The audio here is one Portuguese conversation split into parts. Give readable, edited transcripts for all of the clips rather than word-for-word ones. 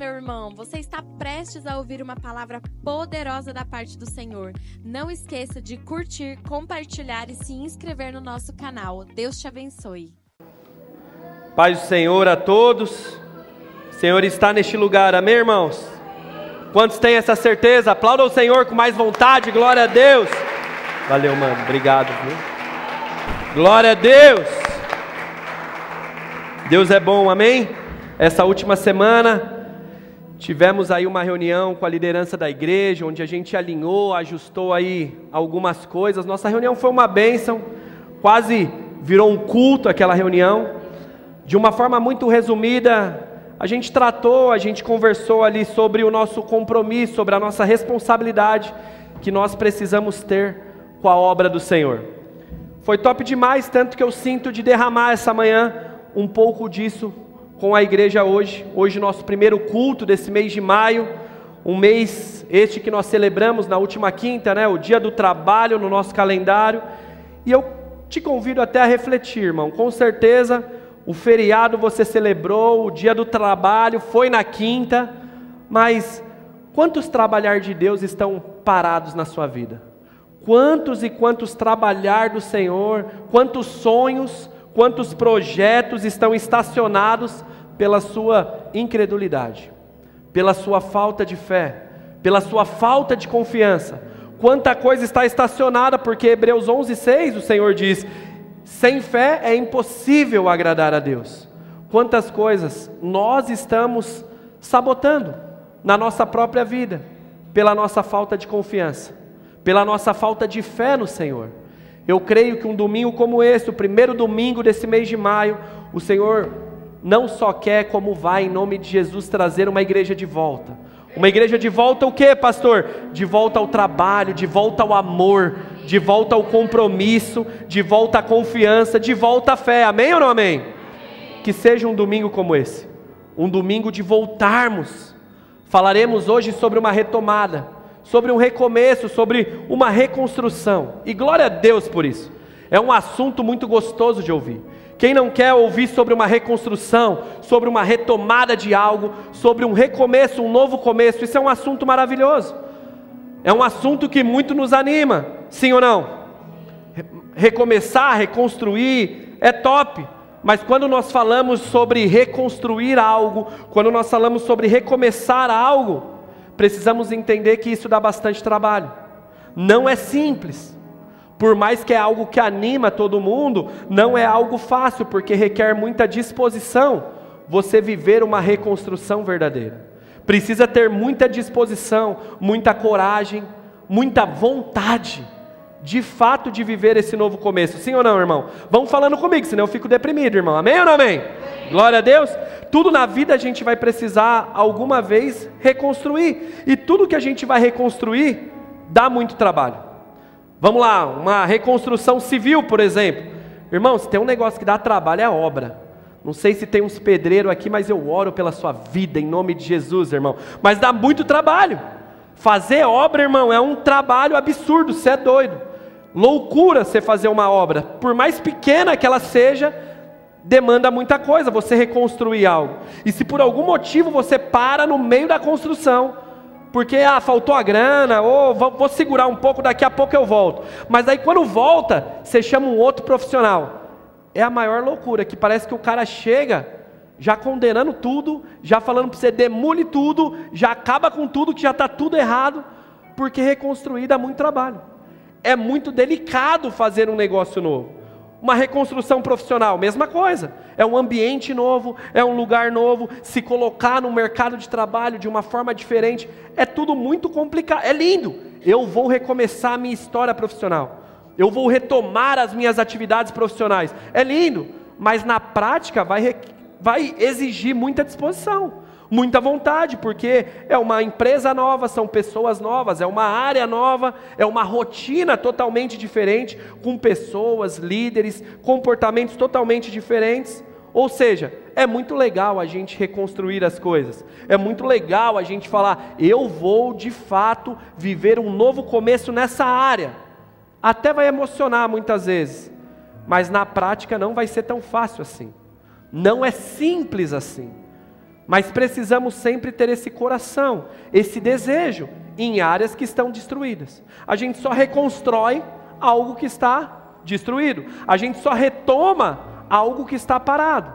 meu irmão, você está prestes a ouvir uma palavra poderosa da parte do Senhor. Não esqueça de curtir, compartilhar e se inscrever no nosso canal. Deus te abençoe. Paz do Senhor a todos. O Senhor está neste lugar, amém, irmãos? Quantos têm essa certeza? Aplaudam o Senhor com mais vontade, glória a Deus. Valeu, mano, obrigado, viu? Glória a Deus. Deus é bom, amém? Essa última semana tivemos aí uma reunião com a liderança da igreja, onde a gente alinhou, ajustou aí algumas coisas. Nossa reunião foi uma bênção, quase virou um culto aquela reunião. De uma forma muito resumida, a gente conversou ali sobre o nosso compromisso, sobre a nossa responsabilidade que nós precisamos ter com a obra do Senhor. Foi top demais, tanto que eu sinto de derramar essa manhã um pouco disso com a igreja hoje. Hoje nosso primeiro culto desse mês de maio, um mês este que nós celebramos na última quinta, né, o Dia do Trabalho no nosso calendário. E eu te convido até a refletir, irmão, com certeza o feriado você celebrou, o Dia do Trabalho foi na quinta, mas quantos trabalhar de Deus estão parados na sua vida? Quantos e quantos trabalhar do Senhor, quantos sonhos, quantos projetos estão estacionados pela sua incredulidade, pela sua falta de fé, pela sua falta de confiança? Quanta coisa está estacionada, porque Hebreus 11:6 o Senhor diz: sem fé é impossível agradar a Deus. Quantas coisas nós estamos sabotando na nossa própria vida, pela nossa falta de confiança, pela nossa falta de fé no Senhor. Eu creio que um domingo como esse, o primeiro domingo desse mês de maio, o Senhor não só quer, como vai, em nome de Jesus, trazer uma igreja de volta. Uma igreja de volta o quê, pastor? De volta ao trabalho, de volta ao amor, de volta ao compromisso, de volta à confiança, de volta à fé, amém ou não amém? Que seja um domingo como esse, um domingo de voltarmos. Falaremos hoje sobre uma retomada, sobre um recomeço, sobre uma reconstrução, e glória a Deus por isso. É um assunto muito gostoso de ouvir. Quem não quer ouvir sobre uma reconstrução, sobre uma retomada de algo, sobre um recomeço, um novo começo? Isso é um assunto maravilhoso. É um assunto que muito nos anima, sim ou não? Recomeçar, reconstruir, é top. Mas quando nós falamos sobre reconstruir algo, quando nós falamos sobre recomeçar algo, precisamos entender que isso dá bastante trabalho. Não é simples. Por mais que é algo que anima todo mundo, não é algo fácil, porque requer muita disposição você viver uma reconstrução verdadeira. Precisa ter muita disposição, muita coragem, muita vontade, de fato, de viver esse novo começo. Sim ou não, irmão? Vão falando comigo, senão eu fico deprimido, irmão. Amém ou não amém? Glória a Deus. Tudo na vida a gente vai precisar alguma vez reconstruir. E tudo que a gente vai reconstruir dá muito trabalho. Vamos lá, uma reconstrução civil, por exemplo. Irmão, se tem um negócio que dá trabalho, é a obra. Não sei se tem uns pedreiros aqui, mas eu oro pela sua vida, em nome de Jesus, irmão. Mas dá muito trabalho. Fazer obra, irmão, é um trabalho absurdo, você é doido. Loucura você fazer uma obra. Por mais pequena que ela seja, demanda muita coisa, você reconstruir algo. E se por algum motivo você para no meio da construção, porque faltou a grana, ou vou segurar um pouco, daqui a pouco eu volto. Mas aí quando volta, você chama um outro profissional. É a maior loucura, que parece que o cara chega já condenando tudo, já falando para você demole tudo, já acaba com tudo, que já está tudo errado, porque reconstruir dá muito trabalho. É muito delicado fazer um negócio novo. Uma reconstrução profissional, mesma coisa. É um ambiente novo, é um lugar novo, se colocar no mercado de trabalho de uma forma diferente, é tudo muito complicado. É lindo. Eu vou recomeçar a minha história profissional. Eu vou retomar as minhas atividades profissionais. É lindo, mas na prática vai exigir muita disposição, muita vontade, porque é uma empresa nova, são pessoas novas, é uma área nova, é uma rotina totalmente diferente, com pessoas, líderes, comportamentos totalmente diferentes. Ou seja, é muito legal a gente reconstruir as coisas, é muito legal a gente falar, eu vou de fato viver um novo começo nessa área. Até vai emocionar muitas vezes, mas na prática não vai ser tão fácil assim, não é simples assim. Mas precisamos sempre ter esse coração, esse desejo, em áreas que estão destruídas. A gente só reconstrói algo que está destruído. A gente só retoma algo que está parado.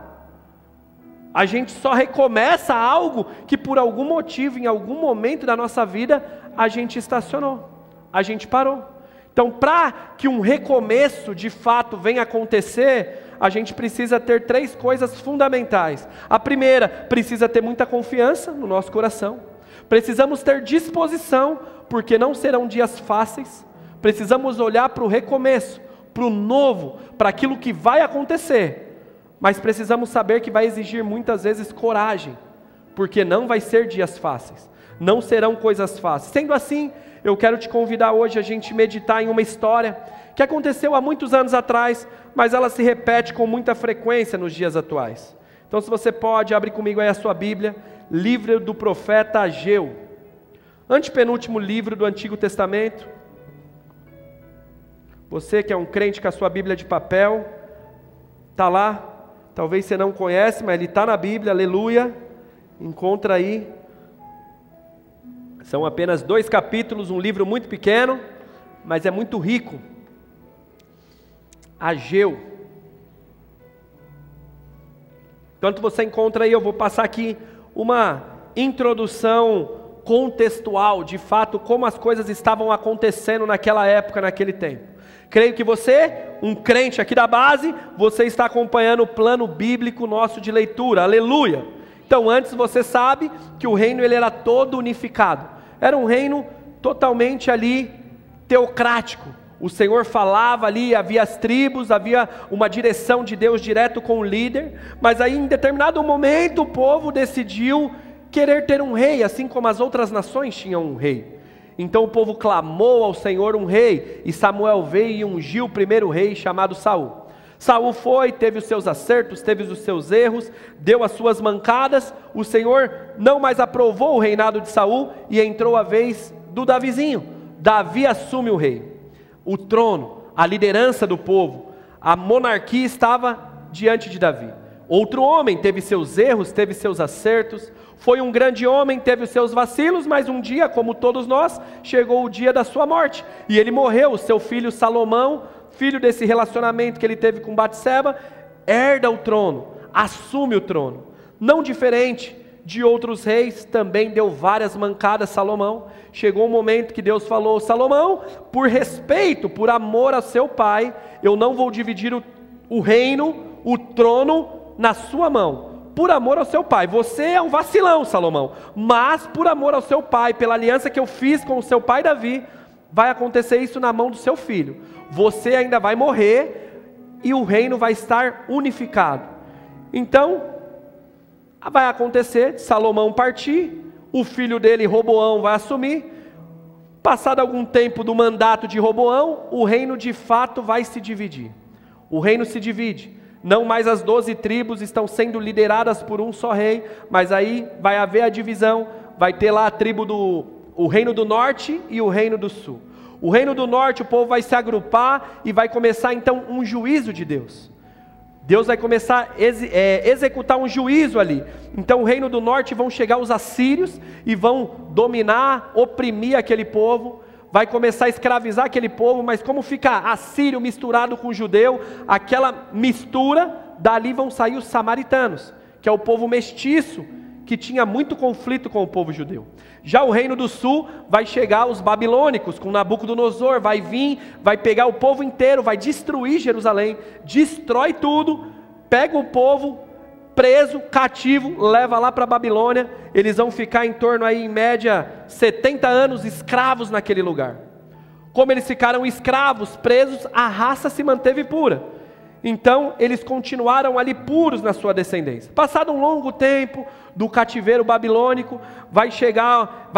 A gente só recomeça algo que por algum motivo, em algum momento da nossa vida, a gente estacionou, a gente parou. Então, para que um recomeço de fato venha acontecer, a gente precisa ter 3 coisas fundamentais. A primeira, precisa ter muita confiança no nosso coração. Precisamos ter disposição, porque não serão dias fáceis. Precisamos olhar para o recomeço, para o novo, para aquilo que vai acontecer. Mas precisamos saber que vai exigir muitas vezes coragem, porque não vai ser dias fáceis, não serão coisas fáceis. Sendo assim, eu quero te convidar hoje a gente meditar em uma história que aconteceu há muitos anos atrás, mas ela se repete com muita frequência nos dias atuais. Então, se você pode, abre comigo aí a sua Bíblia, livro do profeta Ageu, antepenúltimo livro do Antigo Testamento. Você que é um crente com a sua Bíblia de papel, está lá, talvez você não conhece, mas ele está na Bíblia, aleluia, encontra aí. São apenas 2 capítulos, um livro muito pequeno, mas é muito rico. Ageu. Enquanto você encontra aí, eu vou passar aqui uma introdução contextual, de fato, como as coisas estavam acontecendo naquela época, naquele tempo. Creio que você, um crente aqui da base, você está acompanhando o plano bíblico nosso de leitura, aleluia. Então, antes você sabe que o reino ele era todo unificado. Era um reino totalmente ali teocrático. O Senhor falava ali, havia as tribos, havia uma direção de Deus direto com o líder. Mas aí em determinado momento o povo decidiu querer ter um rei, assim como as outras nações tinham um rei. Então o povo clamou ao Senhor um rei, e Samuel veio e ungiu o primeiro rei chamado Saul. Saul foi, teve os seus acertos, teve os seus erros, deu as suas mancadas. O Senhor não mais aprovou o reinado de Saul e entrou a vez do Davizinho. Davi assume o rei, o trono, a liderança do povo, a monarquia estava diante de Davi. Outro homem teve seus erros, teve seus acertos, foi um grande homem, teve os seus vacilos, mas um dia, como todos nós, chegou o dia da sua morte, e ele morreu. O seu filho Salomão, filho desse relacionamento que ele teve com Batseba, herda o trono, assume o trono. Não diferente de outros reis, também deu várias mancadas Salomão. Chegou um momento que Deus falou: Salomão, por respeito, por amor a seu pai, eu não vou dividir o reino, o trono na sua mão, por amor ao seu pai. Você é um vacilão, Salomão, mas por amor ao seu pai, pela aliança que eu fiz com o seu pai Davi, vai acontecer isso na mão do seu filho. Você ainda vai morrer e o reino vai estar unificado. Então, vai acontecer, Salomão partir, o filho dele, Roboão, vai assumir. Passado algum tempo do mandato de Roboão, o reino de fato vai se dividir. O reino se divide. Não mais as 12 tribos estão sendo lideradas por um só rei, mas aí vai haver a divisão, vai ter lá a tribo o reino do norte e o reino do sul. O reino do norte, o povo vai se agrupar e vai começar então um juízo de Deus. Deus vai começar a executar um juízo ali. Então o reino do norte vão chegar os assírios e vão dominar, oprimir aquele povo. Vai começar a escravizar aquele povo, mas como fica assírio misturado com judeu, aquela mistura, dali vão sair os samaritanos, que é o povo mestiço, que tinha muito conflito com o povo judeu. Já o reino do sul vai chegar os babilônicos, com Nabucodonosor, vai vir, vai pegar o povo inteiro, vai destruir Jerusalém, destrói tudo, pega o povo preso, cativo, leva lá para a Babilônia. Eles vão ficar em torno aí, em média, 70 anos escravos naquele lugar. Como eles ficaram escravos, presos, a raça se manteve pura. Então, eles continuaram ali puros na sua descendência. Passado um longo tempo do cativeiro babilônico, vai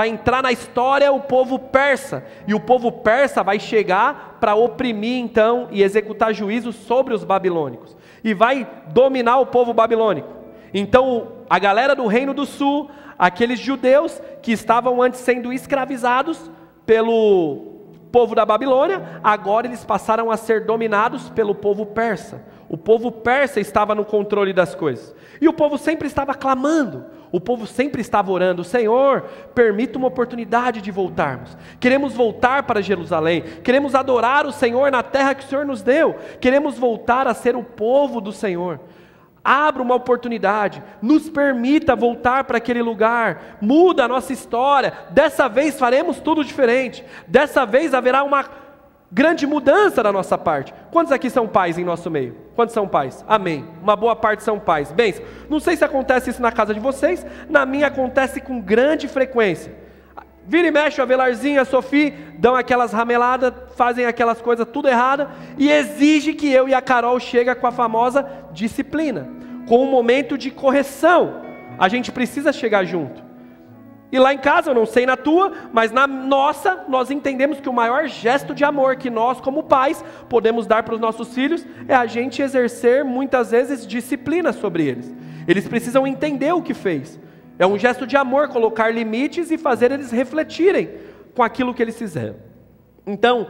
entrar na história o povo persa. E o povo persa vai chegar para oprimir então e executar juízo sobre os babilônicos. E vai dominar o povo babilônico. Então, a galera do reino do sul, aqueles judeus que estavam antes sendo escravizados pelo povo da Babilônia, agora eles passaram a ser dominados pelo povo persa. O povo persa estava no controle das coisas. E o povo sempre estava clamando. O povo sempre estava orando: Senhor, permita uma oportunidade de voltarmos. Queremos voltar para Jerusalém, queremos adorar o Senhor na terra que o Senhor nos deu, queremos voltar a ser o povo do Senhor. Abra uma oportunidade, nos permita voltar para aquele lugar, muda a nossa história, dessa vez faremos tudo diferente, dessa vez haverá uma grande mudança da nossa parte. Quantos aqui são pais em nosso meio? Quantos são pais? Amém. Uma boa parte são pais. Bem, não sei se acontece isso na casa de vocês, na minha acontece com grande frequência. Vira e mexe, a Avelarzinha, a Sofia, dão aquelas rameladas, fazem aquelas coisas tudo errada, e exige que eu e a Carol chegue com a famosa disciplina, com um momento de correção. A gente precisa chegar junto. E lá em casa, eu não sei na tua, mas na nossa, nós entendemos que o maior gesto de amor que nós, como pais, podemos dar para os nossos filhos, é a gente exercer, muitas vezes, disciplina sobre eles. Eles precisam entender o que fez. É um gesto de amor, colocar limites e fazer eles refletirem com aquilo que eles fizeram. Então,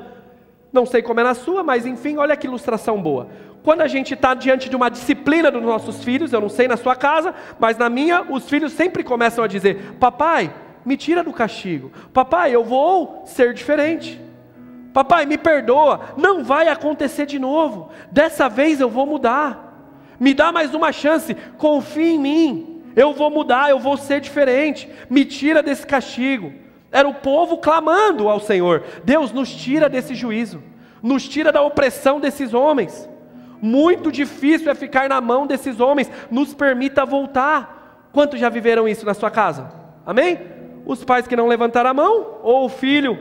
não sei como é na sua, mas enfim, olha que ilustração boa. Quando a gente está diante de uma disciplina dos nossos filhos, eu não sei na sua casa, mas na minha, os filhos sempre começam a dizer: papai, me tira do castigo. Papai, eu vou ser diferente. Papai, me perdoa, não vai acontecer de novo. Dessa vez eu vou mudar. Me dá mais uma chance, confia em mim. Eu vou mudar, eu vou ser diferente. Me tira desse castigo. Era o povo clamando ao Senhor: Deus, nos tira desse juízo, nos tira da opressão desses homens. Muito difícil é ficar na mão desses homens, nos permita voltar. Quantos já viveram isso na sua casa? Amém? Os pais que não levantaram a mão, ou o filho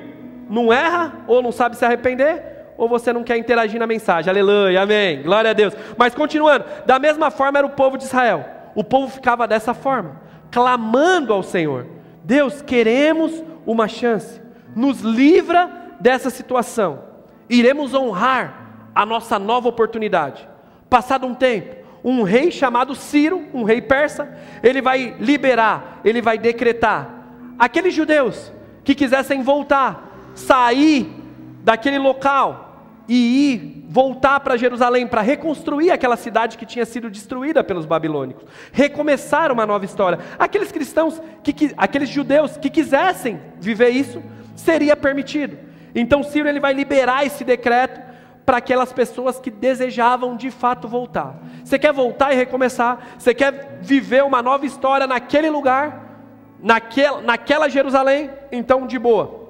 não erra, ou não sabe se arrepender, ou você não quer interagir na mensagem. Aleluia, amém, glória a Deus. Mas continuando, da mesma forma era o povo de Israel. O povo ficava dessa forma, clamando ao Senhor: Deus, queremos uma chance, nos livra dessa situação, iremos honrar a nossa nova oportunidade. Passado um tempo, um rei chamado Ciro, um rei persa, ele vai liberar, ele vai decretar, aqueles judeus que quisessem voltar, sair daquele local e voltar para Jerusalém, para reconstruir aquela cidade que tinha sido destruída pelos babilônicos, recomeçar uma nova história. Aqueles cristãos, aqueles judeus que quisessem viver isso, seria permitido. Então Ciro, ele vai liberar esse decreto para aquelas pessoas que desejavam de fato voltar. Você quer voltar e recomeçar? Você quer viver uma nova história naquele lugar, naquela Jerusalém? Então, de boa,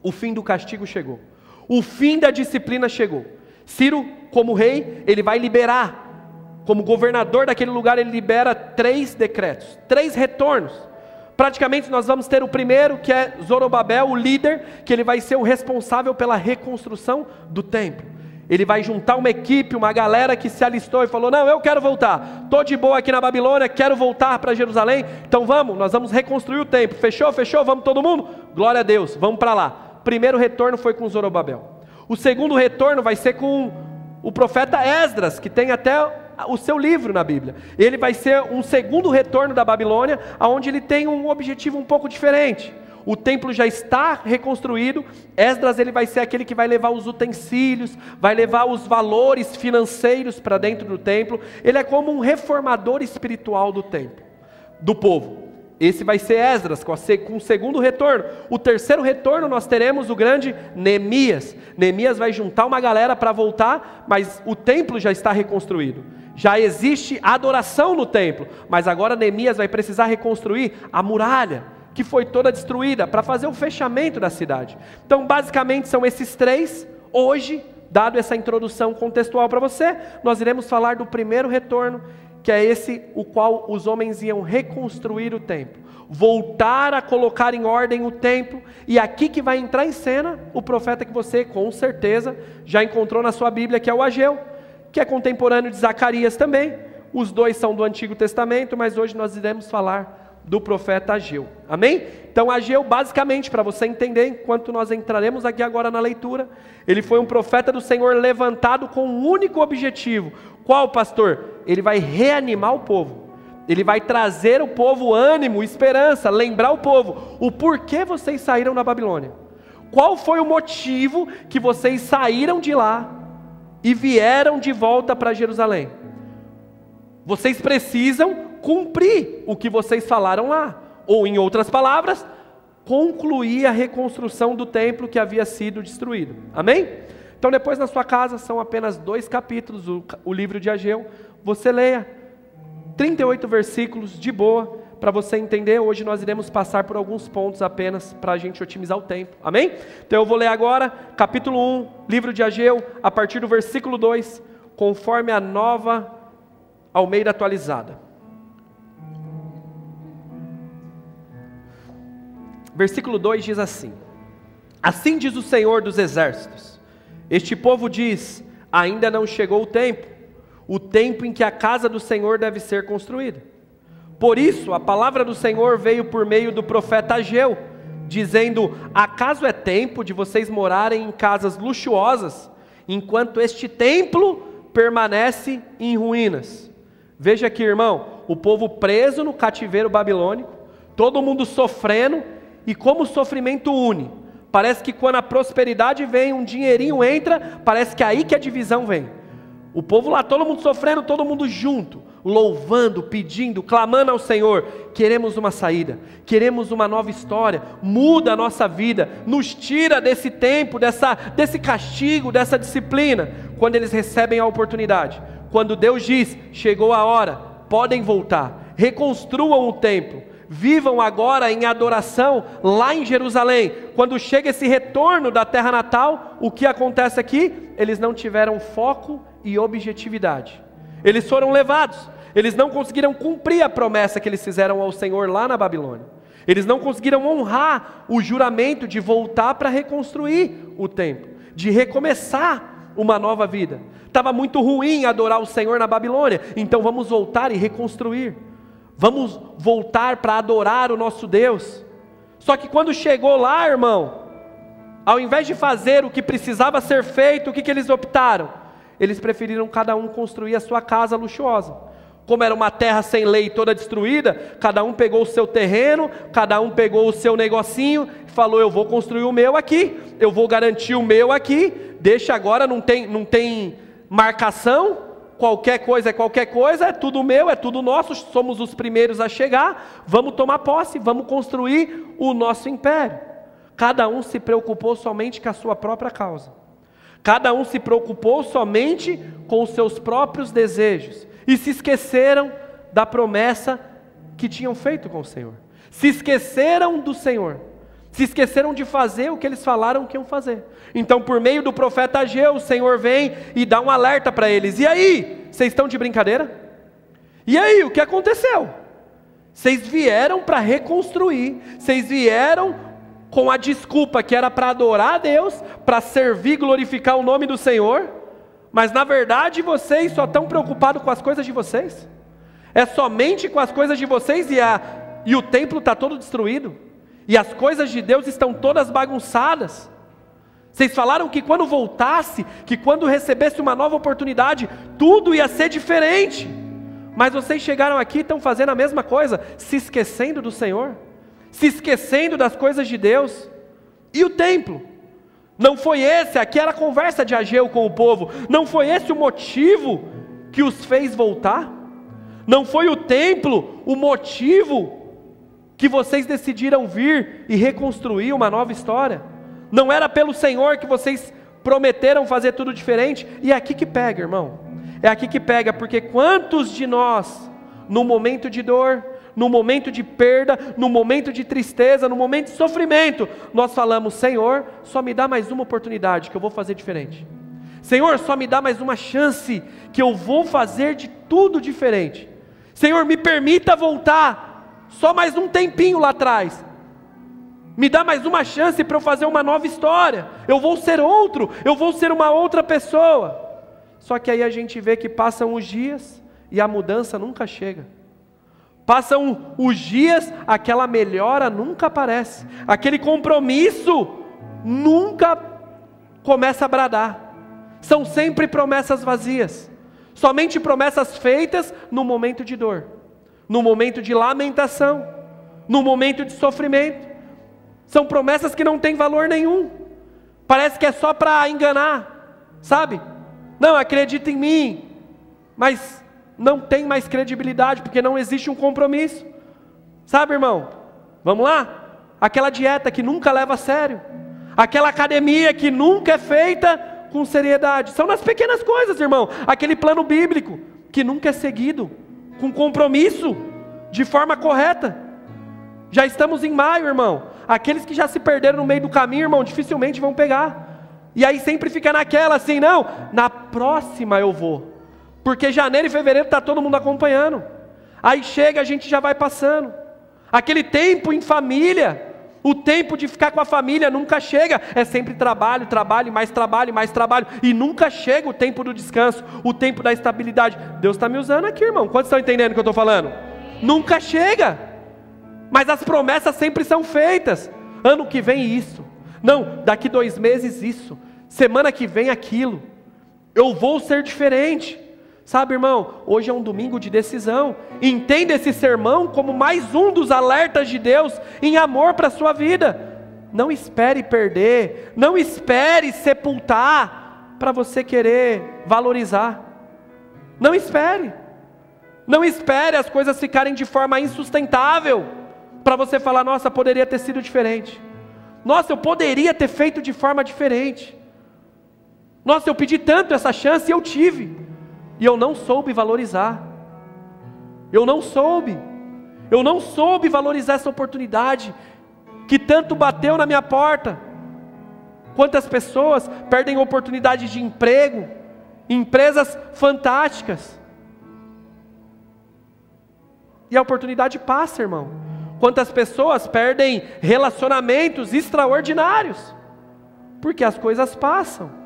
o fim do castigo chegou, o fim da disciplina chegou. Ciro, como rei, ele vai liberar, como governador daquele lugar, ele libera 3 decretos, 3 retornos. Praticamente nós vamos ter o primeiro, que é Zorobabel, o líder, que ele vai ser o responsável pela reconstrução do templo. Ele vai juntar uma equipe, uma galera que se alistou e falou: não, eu quero voltar, estou de boa aqui na Babilônia, quero voltar para Jerusalém, então vamos, nós vamos reconstruir o templo. Fechou? Fechou? Vamos todo mundo? Glória a Deus, vamos para lá. Primeiro retorno foi com Zorobabel. O segundo retorno vai ser com o profeta Esdras, que tem até o seu livro na Bíblia. Ele vai ser um segundo retorno da Babilônia, onde ele tem um objetivo um pouco diferente. O templo já está reconstruído. Esdras, ele vai ser aquele que vai levar os utensílios, vai levar os valores financeiros para dentro do templo. Ele é como um reformador espiritual do templo, do povo. Esse vai ser Esdras, com o segundo retorno. O terceiro retorno nós teremos o grande Neemias. Neemias vai juntar uma galera para voltar, mas o templo já está reconstruído. Já existe adoração no templo, mas agora Neemias vai precisar reconstruir a muralha, que foi toda destruída, para fazer o fechamento da cidade. Então basicamente são esses 3. Hoje, dado essa introdução contextual para você, nós iremos falar do primeiro retorno, que é esse o qual os homens iam reconstruir o templo, voltar a colocar em ordem o templo. E aqui que vai entrar em cena o profeta que você com certeza já encontrou na sua Bíblia, que é o Ageu, que é contemporâneo de Zacarias também. Os dois são do Antigo Testamento, mas hoje nós iremos falar do profeta Ageu, amém? Então Ageu, basicamente, para você entender, enquanto nós entraremos aqui agora na leitura, ele foi um profeta do Senhor levantado com um único objetivo. Qual, pastor? Ele vai reanimar o povo, ele vai trazer o povo ânimo, esperança, lembrar o povo, o porquê vocês saíram da Babilônia, qual foi o motivo que vocês saíram de lá e vieram de volta para Jerusalém. Vocês precisam cumprir o que vocês falaram lá. Ou, em outras palavras, concluir a reconstrução do templo que havia sido destruído. Amém? Então depois na sua casa, são apenas 2 capítulos, o livro de Ageu. Você leia 38 versículos de boa, para você entender. Hoje nós iremos passar por alguns pontos apenas, para a gente otimizar o tempo. Amém? Então eu vou ler agora, capítulo 1, livro de Ageu, a partir do versículo 2, conforme a Nova Almeida atualizada. Versículo 2 diz assim: assim diz o Senhor dos Exércitos, este povo diz, ainda não chegou o tempo em que a casa do Senhor deve ser construída. Por isso, a palavra do Senhor veio por meio do profeta Ageu, dizendo: acaso é tempo de vocês morarem em casas luxuosas, enquanto este templo permanece em ruínas? Veja aqui, irmão, o povo preso no cativeiro babilônico, todo mundo sofrendo, e como o sofrimento une. Parece que quando a prosperidade vem, um dinheirinho entra, parece que é aí que a divisão vem. O povo lá, todo mundo sofrendo, todo mundo junto, louvando, pedindo, clamando ao Senhor: queremos uma saída, queremos uma nova história, muda a nossa vida, nos tira desse tempo, desse castigo, dessa disciplina. Quando eles recebem a oportunidade, quando Deus diz: chegou a hora, podem voltar, reconstruam o templo, vivam agora em adoração lá em Jerusalém. Quando chega esse retorno da terra natal, o que acontece aqui? Eles não tiveram foco e objetividade. Eles foram levados, eles não conseguiram cumprir a promessa que eles fizeram ao Senhor lá na Babilônia. Eles não conseguiram honrar o juramento de voltar para reconstruir o templo, de recomeçar uma nova vida. Estava muito ruim adorar o Senhor na Babilônia, então vamos voltar e reconstruir. Vamos voltar para adorar o nosso Deus. Só que quando chegou lá, irmão, ao invés de fazer o que precisava ser feito, o que eles optaram? Eles preferiram cada um construir a sua casa luxuosa. Como era uma terra sem lei toda destruída, cada um pegou o seu terreno, cada um pegou o seu negocinho e falou: eu vou construir o meu aqui, eu vou garantir o meu aqui, deixa agora, não tem marcação. Qualquer coisa, é tudo meu, é tudo nosso, somos os primeiros a chegar, vamos tomar posse, vamos construir o nosso império. Cada um se preocupou somente com a sua própria causa, cada um se preocupou somente com os seus próprios desejos, e se esqueceram da promessa que tinham feito com o Senhor, se esqueceram do Senhor, se esqueceram de fazer o que eles falaram que iam fazer. Então, por meio do profeta Ageu, o Senhor vem e dá um alerta para eles: e aí, vocês estão de brincadeira? E aí, o que aconteceu? Vocês vieram para reconstruir, vocês vieram com a desculpa que era para adorar a Deus, para servir e glorificar o nome do Senhor, mas na verdade vocês só estão preocupados com as coisas de vocês, é somente com as coisas de vocês, e o templo está todo destruído, e as coisas de Deus estão todas bagunçadas. Vocês falaram que quando voltasse, que quando recebesse uma nova oportunidade, tudo ia ser diferente, mas vocês chegaram aqui e estão fazendo a mesma coisa, se esquecendo do Senhor, se esquecendo das coisas de Deus. E o templo? Não foi esse, aqui era a conversa de Ageu com o povo, não foi esse o motivo que os fez voltar? Não foi o templo o motivo que vocês decidiram vir e reconstruir uma nova história? Não era pelo Senhor que vocês prometeram fazer tudo diferente? E é aqui que pega, irmão, é aqui que pega, porque quantos de nós, no momento de dor, no momento de perda, no momento de tristeza, no momento de sofrimento, nós falamos: Senhor, só me dá mais uma oportunidade que eu vou fazer diferente. Senhor, só me dá mais uma chance que eu vou fazer de tudo diferente. Senhor, me permita voltar só mais um tempinho lá atrás. Me dá mais uma chance para eu fazer uma nova história. Eu vou ser outro, eu vou ser uma outra pessoa. Só que aí a gente vê que passam os dias e a mudança nunca chega. Passam os dias, aquela melhora nunca aparece. Aquele compromisso nunca começa a bradar. São sempre promessas vazias. Somente promessas feitas no momento de dor, no momento de lamentação, no momento de sofrimento. São promessas que não têm valor nenhum. Parece que é só para enganar, sabe? Não, acredita em mim. Mas não tem mais credibilidade, porque não existe um compromisso. Sabe, irmão? Vamos lá? Aquela dieta que nunca leva a sério, aquela academia que nunca é feita com seriedade, são nas pequenas coisas, irmão. Aquele plano bíblico que nunca é seguido com compromisso, de forma correta. Já estamos em maio, irmão. Aqueles que já se perderam no meio do caminho, irmão, dificilmente vão pegar. E aí sempre fica naquela assim, não, na próxima eu vou, porque janeiro e fevereiro está todo mundo acompanhando. Aí chega, a gente já vai passando. Aquele tempo em família, o tempo de ficar com a família nunca chega. É sempre trabalho, trabalho, mais trabalho, mais trabalho. E nunca chega o tempo do descanso, o tempo da estabilidade. Deus está me usando aqui, irmão. Quantos estão entendendo o que eu estou falando? Nunca chega. Mas as promessas sempre são feitas. Ano que vem isso. Não, daqui 2 meses isso. Semana que vem aquilo. Eu vou ser diferente. Sabe, irmão, hoje é um domingo de decisão. Entenda esse sermão como mais um dos alertas de Deus em amor para a sua vida. Não espere perder, não espere sepultar para você querer valorizar. Não espere. Não espere as coisas ficarem de forma insustentável para você falar, nossa, poderia ter sido diferente. Nossa, eu poderia ter feito de forma diferente. Nossa, eu pedi tanto essa chance e eu tive. E eu não soube valorizar. Eu não soube valorizar essa oportunidade que tanto bateu na minha porta. Quantas pessoas perdem oportunidades de emprego, empresas fantásticas, e a oportunidade passa, irmão. Quantas pessoas perdem relacionamentos extraordinários, porque as coisas passam.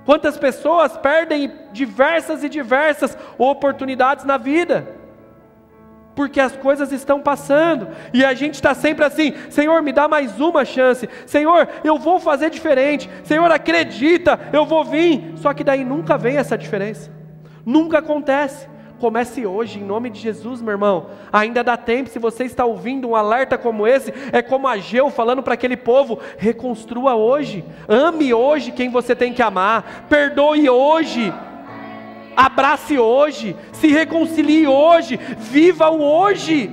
Quantas pessoas perdem diversas e diversas oportunidades na vida, porque as coisas estão passando, e a gente está sempre assim, Senhor, me dá mais uma chance, Senhor, eu vou fazer diferente, Senhor, acredita, eu vou vir, só que daí nunca vem essa diferença, nunca acontece. Comece hoje, em nome de Jesus, meu irmão. Ainda dá tempo. Se você está ouvindo um alerta como esse, é como Ageu falando para aquele povo: reconstrua hoje, ame hoje quem você tem que amar, perdoe hoje, abrace hoje, se reconcilie hoje, viva o hoje.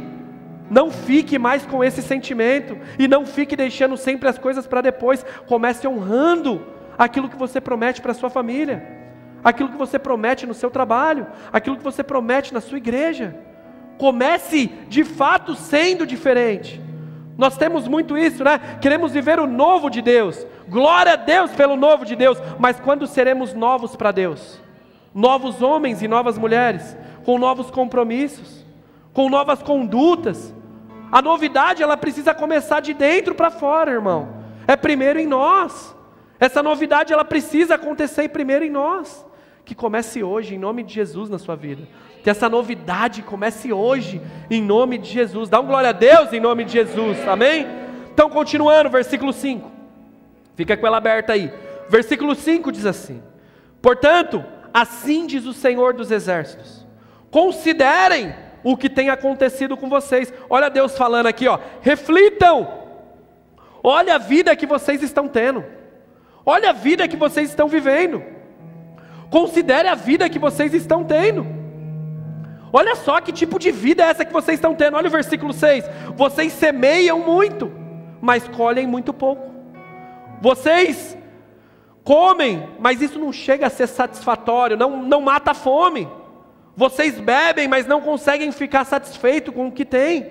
Não fique mais com esse sentimento, e não fique deixando sempre as coisas para depois. Comece honrando aquilo que você promete para a sua família, aquilo que você promete no seu trabalho, aquilo que você promete na sua igreja. Comece de fato sendo diferente. Nós temos muito isso, né? Queremos viver o novo de Deus, glória a Deus pelo novo de Deus, mas quando seremos novos para Deus? Novos homens e novas mulheres, com novos compromissos, com novas condutas. A novidade, ela precisa começar de dentro para fora, irmão. É primeiro em nós. Essa novidade, ela precisa acontecer primeiro em nós. Que comece hoje, em nome de Jesus, na sua vida. Que essa novidade comece hoje, em nome de Jesus. Dá um glória a Deus em nome de Jesus, amém? Então, continuando, versículo 5. Fica com ela aberta aí. Versículo 5 diz assim: portanto, assim diz o Senhor dos Exércitos: considerem o que tem acontecido com vocês. Olha Deus falando aqui, ó. Reflitam. Olha a vida que vocês estão tendo. Olha a vida que vocês estão vivendo. Considere a vida que vocês estão tendo. Olha só que tipo de vida é essa que vocês estão tendo. Olha o versículo 6. Vocês semeiam muito, mas colhem muito pouco. Vocês comem, mas isso não chega a ser satisfatório, não mata a fome. Vocês bebem, mas não conseguem ficar satisfeitos com o que têm.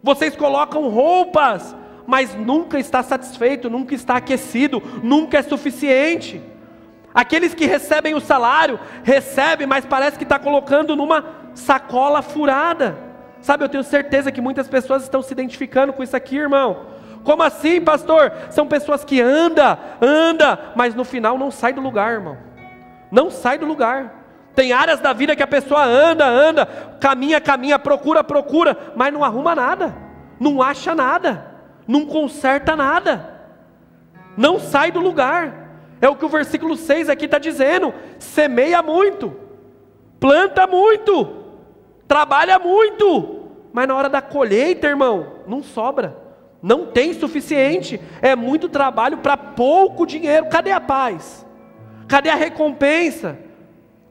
Vocês colocam roupas, mas nunca está satisfeito, nunca está aquecido, nunca é suficiente. Aqueles que recebem o salário, recebem, mas parece que está colocando numa sacola furada. Sabe, eu tenho certeza que muitas pessoas estão se identificando com isso aqui, irmão. Como assim, pastor? São pessoas que anda, mas no final não sai do lugar, irmão. Não sai do lugar. Tem áreas da vida que a pessoa anda, caminha, procura, mas não arruma nada, não acha nada, não conserta nada, não sai do lugar. É o que o versículo 6 aqui está dizendo: semeia muito, planta muito, trabalha muito, mas na hora da colheita, irmão, não sobra, não tem suficiente, é muito trabalho para pouco dinheiro. Cadê a paz? Cadê a recompensa?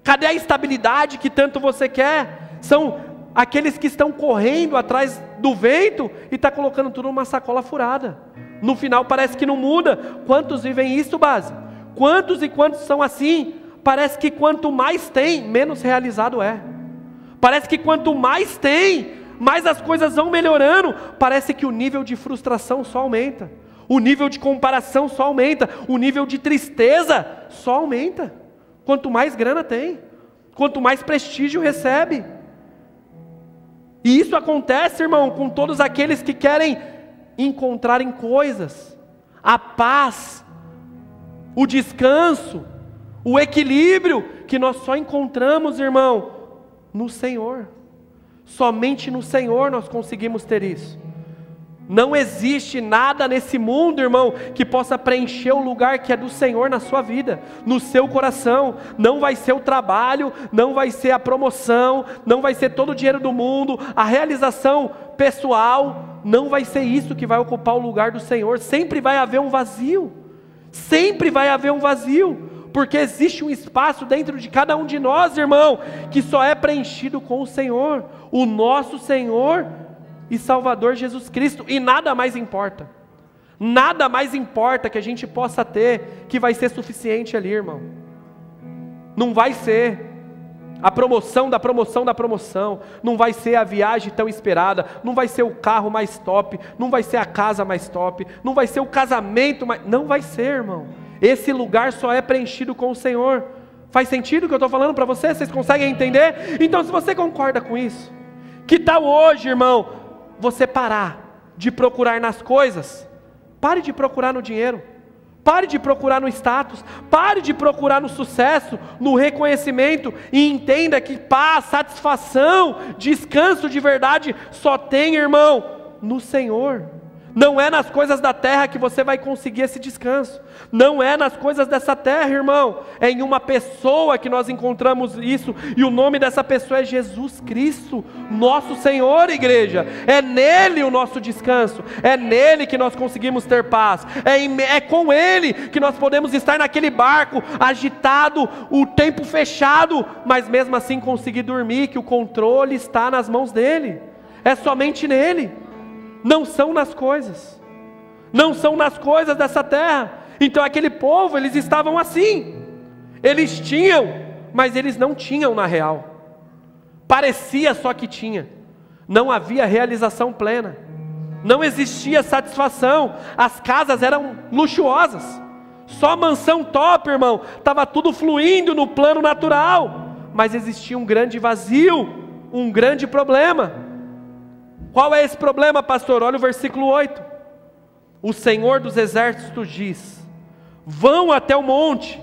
Cadê a estabilidade que tanto você quer? São aqueles que estão correndo atrás do vento e está colocando tudo numa sacola furada. No final parece que não muda. Quantos vivem isso, base? Quantos e quantos são assim? Parece que quanto mais tem, menos realizado é. Parece que quanto mais tem, mais as coisas vão melhorando. Parece que o nível de frustração só aumenta. O nível de comparação só aumenta. O nível de tristeza só aumenta. Quanto mais grana tem, quanto mais prestígio recebe. E isso acontece, irmão, com todos aqueles que querem encontrar em coisas a paz, o descanso, o equilíbrio, que nós só encontramos, irmão, no Senhor. Somente no Senhor nós conseguimos ter isso. Não existe nada nesse mundo, irmão, que possa preencher o lugar que é do Senhor na sua vida, no seu coração. Não vai ser o trabalho, não vai ser a promoção, não vai ser todo o dinheiro do mundo, a realização pessoal, não vai ser isso que vai ocupar o lugar do Senhor. Sempre vai haver um vazio, sempre vai haver um vazio, porque existe um espaço dentro de cada um de nós, irmão, que só é preenchido com o Senhor, o nosso Senhor e Salvador Jesus Cristo. E nada mais importa, nada mais importa que a gente possa ter, que vai ser suficiente ali, irmão. Não vai ser a promoção da promoção da promoção, não vai ser a viagem tão esperada, não vai ser o carro mais top, não vai ser a casa mais top, não vai ser o casamento mais... Não vai ser, irmão. Esse lugar só é preenchido com o Senhor. Faz sentido o que eu estou falando para você? Vocês conseguem entender? Então, se você concorda com isso, que tal hoje, irmão, você parar de procurar nas coisas? Pare de procurar no dinheiro, pare de procurar no status, pare de procurar no sucesso, no reconhecimento, e entenda que paz, satisfação, descanso de verdade só tem, irmão, no Senhor. Não é nas coisas da terra que você vai conseguir esse descanso. Não é nas coisas dessa terra, irmão. É em uma pessoa que nós encontramos isso. E o nome dessa pessoa é Jesus Cristo, nosso Senhor, igreja. É nele o nosso descanso. É nele que nós conseguimos ter paz. É com ele que nós podemos estar naquele barco agitado, o tempo fechado, mas mesmo assim conseguir dormir, que o controle está nas mãos dele. É somente nele. Não são nas coisas, não são nas coisas dessa terra. Então aquele povo, eles estavam assim, eles tinham, mas eles não tinham na real. Parecia só que tinha, não havia realização plena, não existia satisfação. As casas eram luxuosas, só mansão top, irmão, estava tudo fluindo no plano natural, mas existia um grande vazio, um grande problema. Qual é esse problema, pastor? Olha o versículo 8. O Senhor dos Exércitos diz: vão até o monte.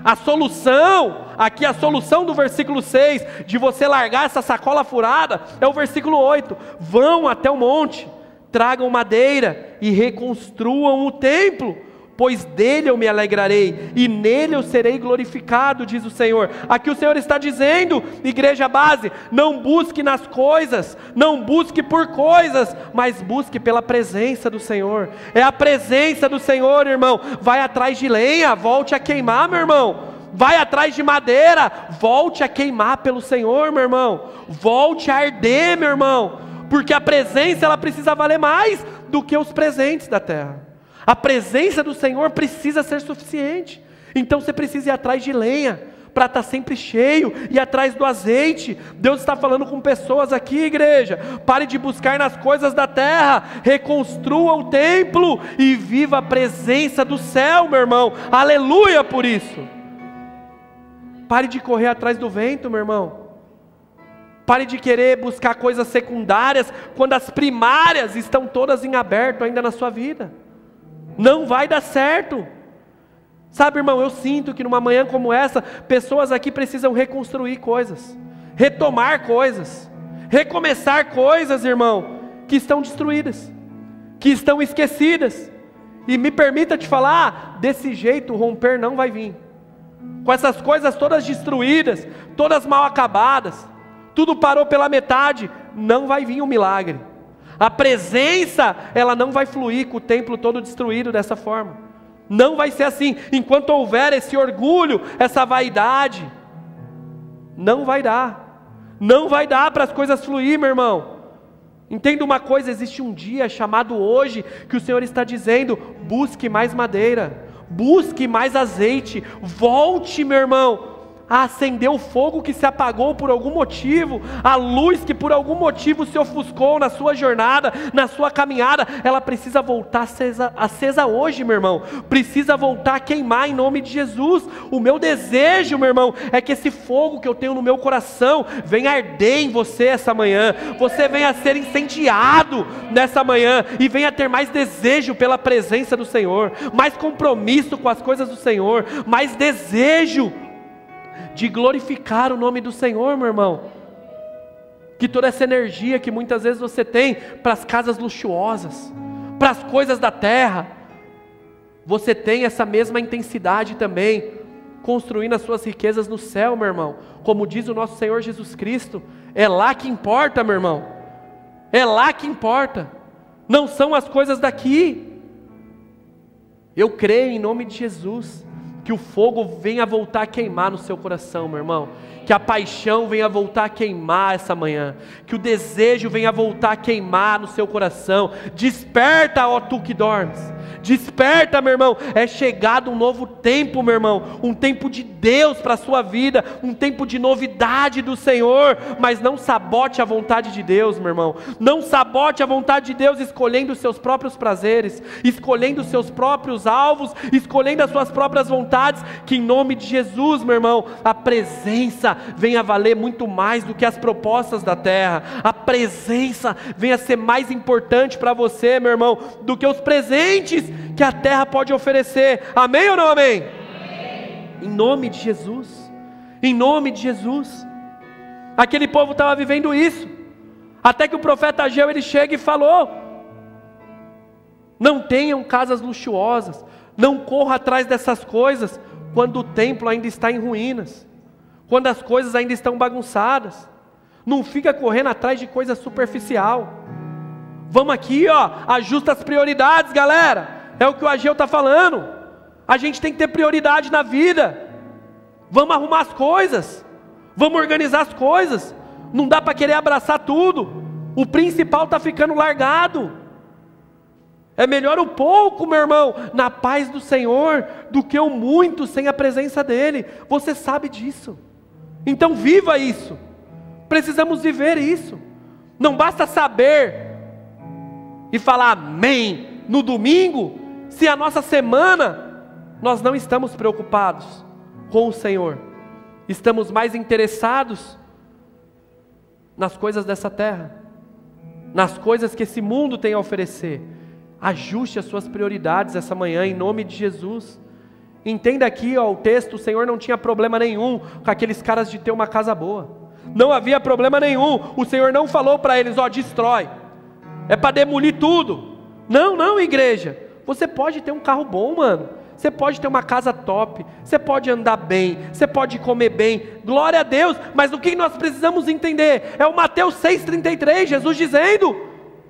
A solução, aqui a solução do versículo 6, de você largar essa sacola furada, é o versículo 8. Vão até o monte, tragam madeira e reconstruam o templo, pois dele eu me alegrarei, e nele eu serei glorificado, diz o Senhor. Aqui o Senhor está dizendo, igreja base, não busque nas coisas, não busque por coisas, mas busque pela presença do Senhor. É a presença do Senhor, irmão. Vai atrás de lenha, volte a queimar, meu irmão. Vai atrás de madeira, volte a queimar pelo Senhor, meu irmão. Volte a arder, meu irmão, porque a presença, ela precisa valer mais do que os presentes da terra. A presença do Senhor precisa ser suficiente. Então você precisa ir atrás de lenha, para estar sempre cheio, e atrás do azeite. Deus está falando com pessoas aqui, igreja. Pare de buscar nas coisas da terra, reconstrua o templo, e viva a presença do céu, meu irmão. Aleluia por isso. Pare de correr atrás do vento, meu irmão. Pare de querer buscar coisas secundárias, quando as primárias estão todas em aberto ainda na sua vida. Não vai dar certo. Sabe, irmão, eu sinto que numa manhã como essa, pessoas aqui precisam reconstruir coisas, retomar coisas, recomeçar coisas, irmão, que estão destruídas, que estão esquecidas. E me permita te falar, desse jeito o romper não vai vir. Com essas coisas todas destruídas, todas mal acabadas, tudo parou pela metade, não vai vir um milagre. A presença, ela não vai fluir com o templo todo destruído dessa forma. Não vai ser assim. Enquanto houver esse orgulho, essa vaidade, Não vai dar. Não vai dar para as coisas fluir, meu irmão. Entenda uma coisa, existe um dia chamado hoje, que o Senhor está dizendo: busque mais madeira, busque mais azeite, volte, meu irmão, a acender o fogo que se apagou por algum motivo, a luz que por algum motivo se ofuscou na sua jornada, na sua caminhada, ela precisa voltar acesa hoje, meu irmão, precisa voltar a queimar em nome de Jesus. O meu desejo, meu irmão, é que esse fogo que eu tenho no meu coração venha arder em você essa manhã, você venha a ser incendiado nessa manhã, e venha ter mais desejo pela presença do Senhor, mais compromisso com as coisas do Senhor, mais desejo de glorificar o nome do Senhor, meu irmão. Que toda essa energia que muitas vezes você tem para as casas luxuosas, para as coisas da terra, você tem essa mesma intensidade também, construindo as suas riquezas no céu, meu irmão. Como diz o nosso Senhor Jesus Cristo, é lá que importa, meu irmão, é lá que importa, não são as coisas daqui. Eu creio em nome de Jesus, que o fogo venha voltar a queimar no seu coração, meu irmão, que a paixão venha voltar a queimar essa manhã, que o desejo venha voltar a queimar no seu coração. Desperta, ó tu que dormes, desperta, meu irmão, é chegado um novo tempo, meu irmão, um tempo de Deus para a sua vida, um tempo de novidade do Senhor. Mas não sabote a vontade de Deus, meu irmão, não sabote a vontade de Deus escolhendo os seus próprios prazeres, escolhendo os seus próprios alvos, escolhendo as suas próprias vontades. Que em nome de Jesus, meu irmão, a presença venha valer muito mais do que as propostas da terra, a presença venha ser mais importante para você, meu irmão, do que os presentes que a terra pode oferecer. Amém ou não amém? Amém. Em nome de Jesus, em nome de Jesus. Aquele povo estava vivendo isso, até que o profeta Ageu ele chega e falou: não tenham casas luxuosas, não corra atrás dessas coisas quando o templo ainda está em ruínas, quando as coisas ainda estão bagunçadas. Não fica correndo atrás de coisa superficial. Vamos aqui, ó, ajusta as prioridades, galera. É o que o Ageu está falando. A gente tem que ter prioridade na vida. Vamos arrumar as coisas, vamos organizar as coisas. Não dá para querer abraçar tudo. O principal está ficando largado. É melhor o pouco, meu irmão, na paz do Senhor, do que o muito sem a presença dEle. Você sabe disso. Então viva isso. Precisamos viver isso. Não basta saber e falar amém no domingo, se a nossa semana nós não estamos preocupados com o Senhor. Estamos mais interessados nas coisas dessa terra, nas coisas que esse mundo tem a oferecer. Ajuste as suas prioridades essa manhã, em nome de Jesus. Entenda aqui, ó, o texto, o Senhor não tinha problema nenhum com aqueles caras de ter uma casa boa. Não havia problema nenhum. O Senhor não falou para eles, ó, destrói, é para demolir tudo. Não, não, igreja. Você pode ter um carro bom, mano. Você pode ter uma casa top, você pode andar bem, você pode comer bem, glória a Deus. Mas o que nós precisamos entender? É o Mateus 6,33, Jesus dizendo: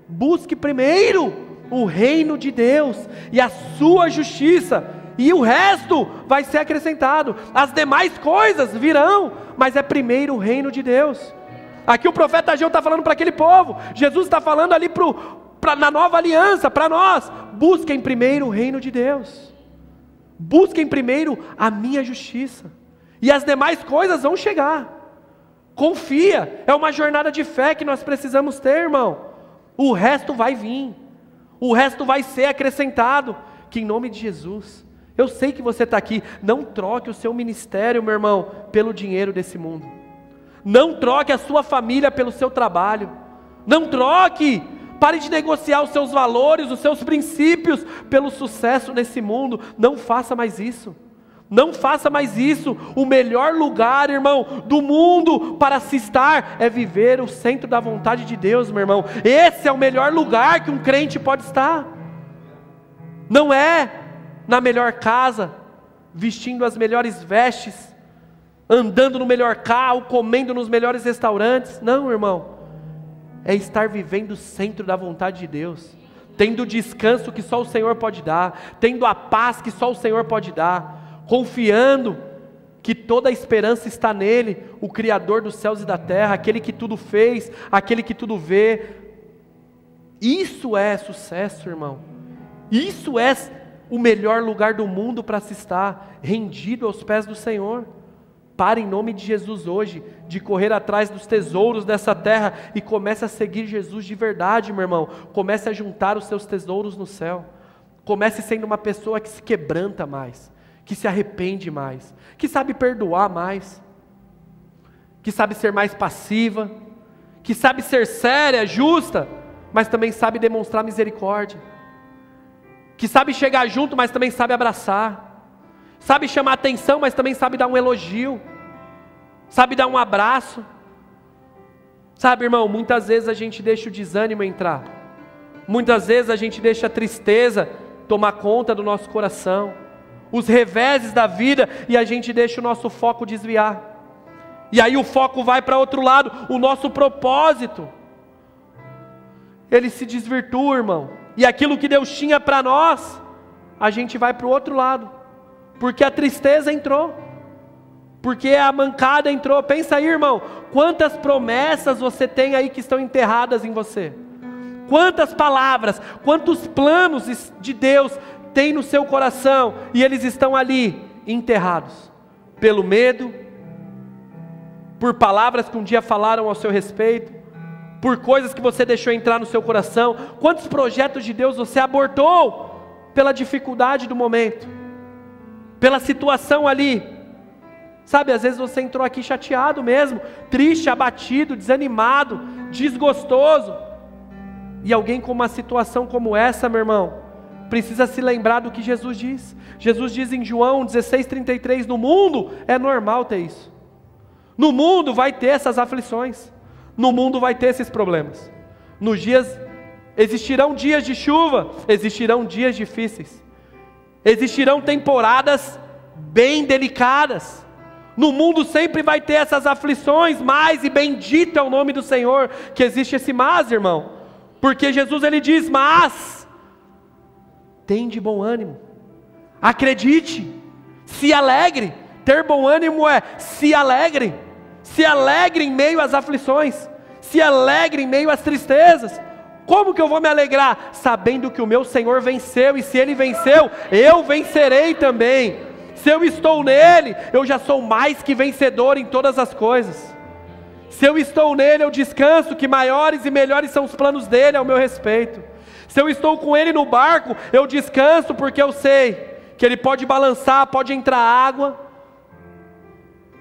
busque primeiro o reino de Deus e a sua justiça, e o resto vai ser acrescentado. As demais coisas virão, mas é primeiro o reino de Deus. Aqui o profeta Ageu está falando para aquele povo, Jesus está falando ali na nova aliança, para nós: busquem primeiro o reino de Deus, busquem primeiro a minha justiça, e as demais coisas vão chegar. Confia, é uma jornada de fé que nós precisamos ter, irmão. O resto vai vir, o resto vai ser acrescentado, que em nome de Jesus. Eu sei que você está aqui, não troque o seu ministério, meu irmão, pelo dinheiro desse mundo. Não troque a sua família pelo seu trabalho. Não troque, pare de negociar os seus valores, os seus princípios pelo sucesso nesse mundo. Não faça mais isso. Não faça mais isso. O melhor lugar, irmão, do mundo para se estar é viver o centro da vontade de Deus, meu irmão. Esse é o melhor lugar que um crente pode estar. Não é na melhor casa, vestindo as melhores vestes, andando no melhor carro, comendo nos melhores restaurantes. Não, irmão. É estar vivendo o centro da vontade de Deus, tendo o descanso que só o Senhor pode dar, tendo a paz que só o Senhor pode dar, confiando que toda a esperança está nele, o Criador dos céus e da terra, aquele que tudo fez, aquele que tudo vê. Isso é sucesso, irmão. Isso é o melhor lugar do mundo para se estar, rendido aos pés do Senhor. Pare em nome de Jesus hoje, de correr atrás dos tesouros dessa terra e comece a seguir Jesus de verdade, meu irmão. Comece a juntar os seus tesouros no céu. Comece sendo uma pessoa que se quebranta mais, que se arrepende mais, que sabe perdoar mais, que sabe ser mais passiva, que sabe ser séria, justa, mas também sabe demonstrar misericórdia, que sabe chegar junto, mas também sabe abraçar, sabe chamar atenção, mas também sabe dar um elogio, sabe dar um abraço. Sabe, irmão, muitas vezes a gente deixa o desânimo entrar, muitas vezes a gente deixa a tristeza tomar conta do nosso coração, os reveses da vida, e a gente deixa o nosso foco desviar, e aí o foco vai para outro lado, o nosso propósito, ele se desvirtua, irmão, e aquilo que Deus tinha para nós, a gente vai para o outro lado, porque a tristeza entrou, porque a mancada entrou. Pensa aí, irmão, quantas promessas você tem aí que estão enterradas em você, quantas palavras, quantos planos de Deus tem no seu coração, e eles estão ali, enterrados, pelo medo, por palavras que um dia falaram ao seu respeito, por coisas que você deixou entrar no seu coração. Quantos projetos de Deus você abortou, pela dificuldade do momento, pela situação ali, sabe, às vezes você entrou aqui chateado mesmo, triste, abatido, desanimado, desgostoso, e alguém com uma situação como essa, meu irmão, precisa se lembrar do que Jesus diz. Jesus diz em João 16:33, no mundo é normal ter isso, no mundo vai ter essas aflições, no mundo vai ter esses problemas, existirão dias de chuva, existirão dias difíceis, existirão temporadas bem delicadas, no mundo sempre vai ter essas aflições, mas, e bendito é o nome do Senhor, que existe esse mas, irmão, porque Jesus ele diz, mas, tem de bom ânimo, acredite, se alegre. Ter bom ânimo é se alegre em meio às aflições, se alegre em meio às tristezas. Como que eu vou me alegrar? Sabendo que o meu Senhor venceu, e se Ele venceu, eu vencerei também. Se eu estou nele, eu já sou mais que vencedor em todas as coisas. Se eu estou nele, eu descanso que maiores e melhores são os planos dele ao meu respeito. Se eu estou com ele no barco, eu descanso porque eu sei que ele pode balançar, pode entrar água.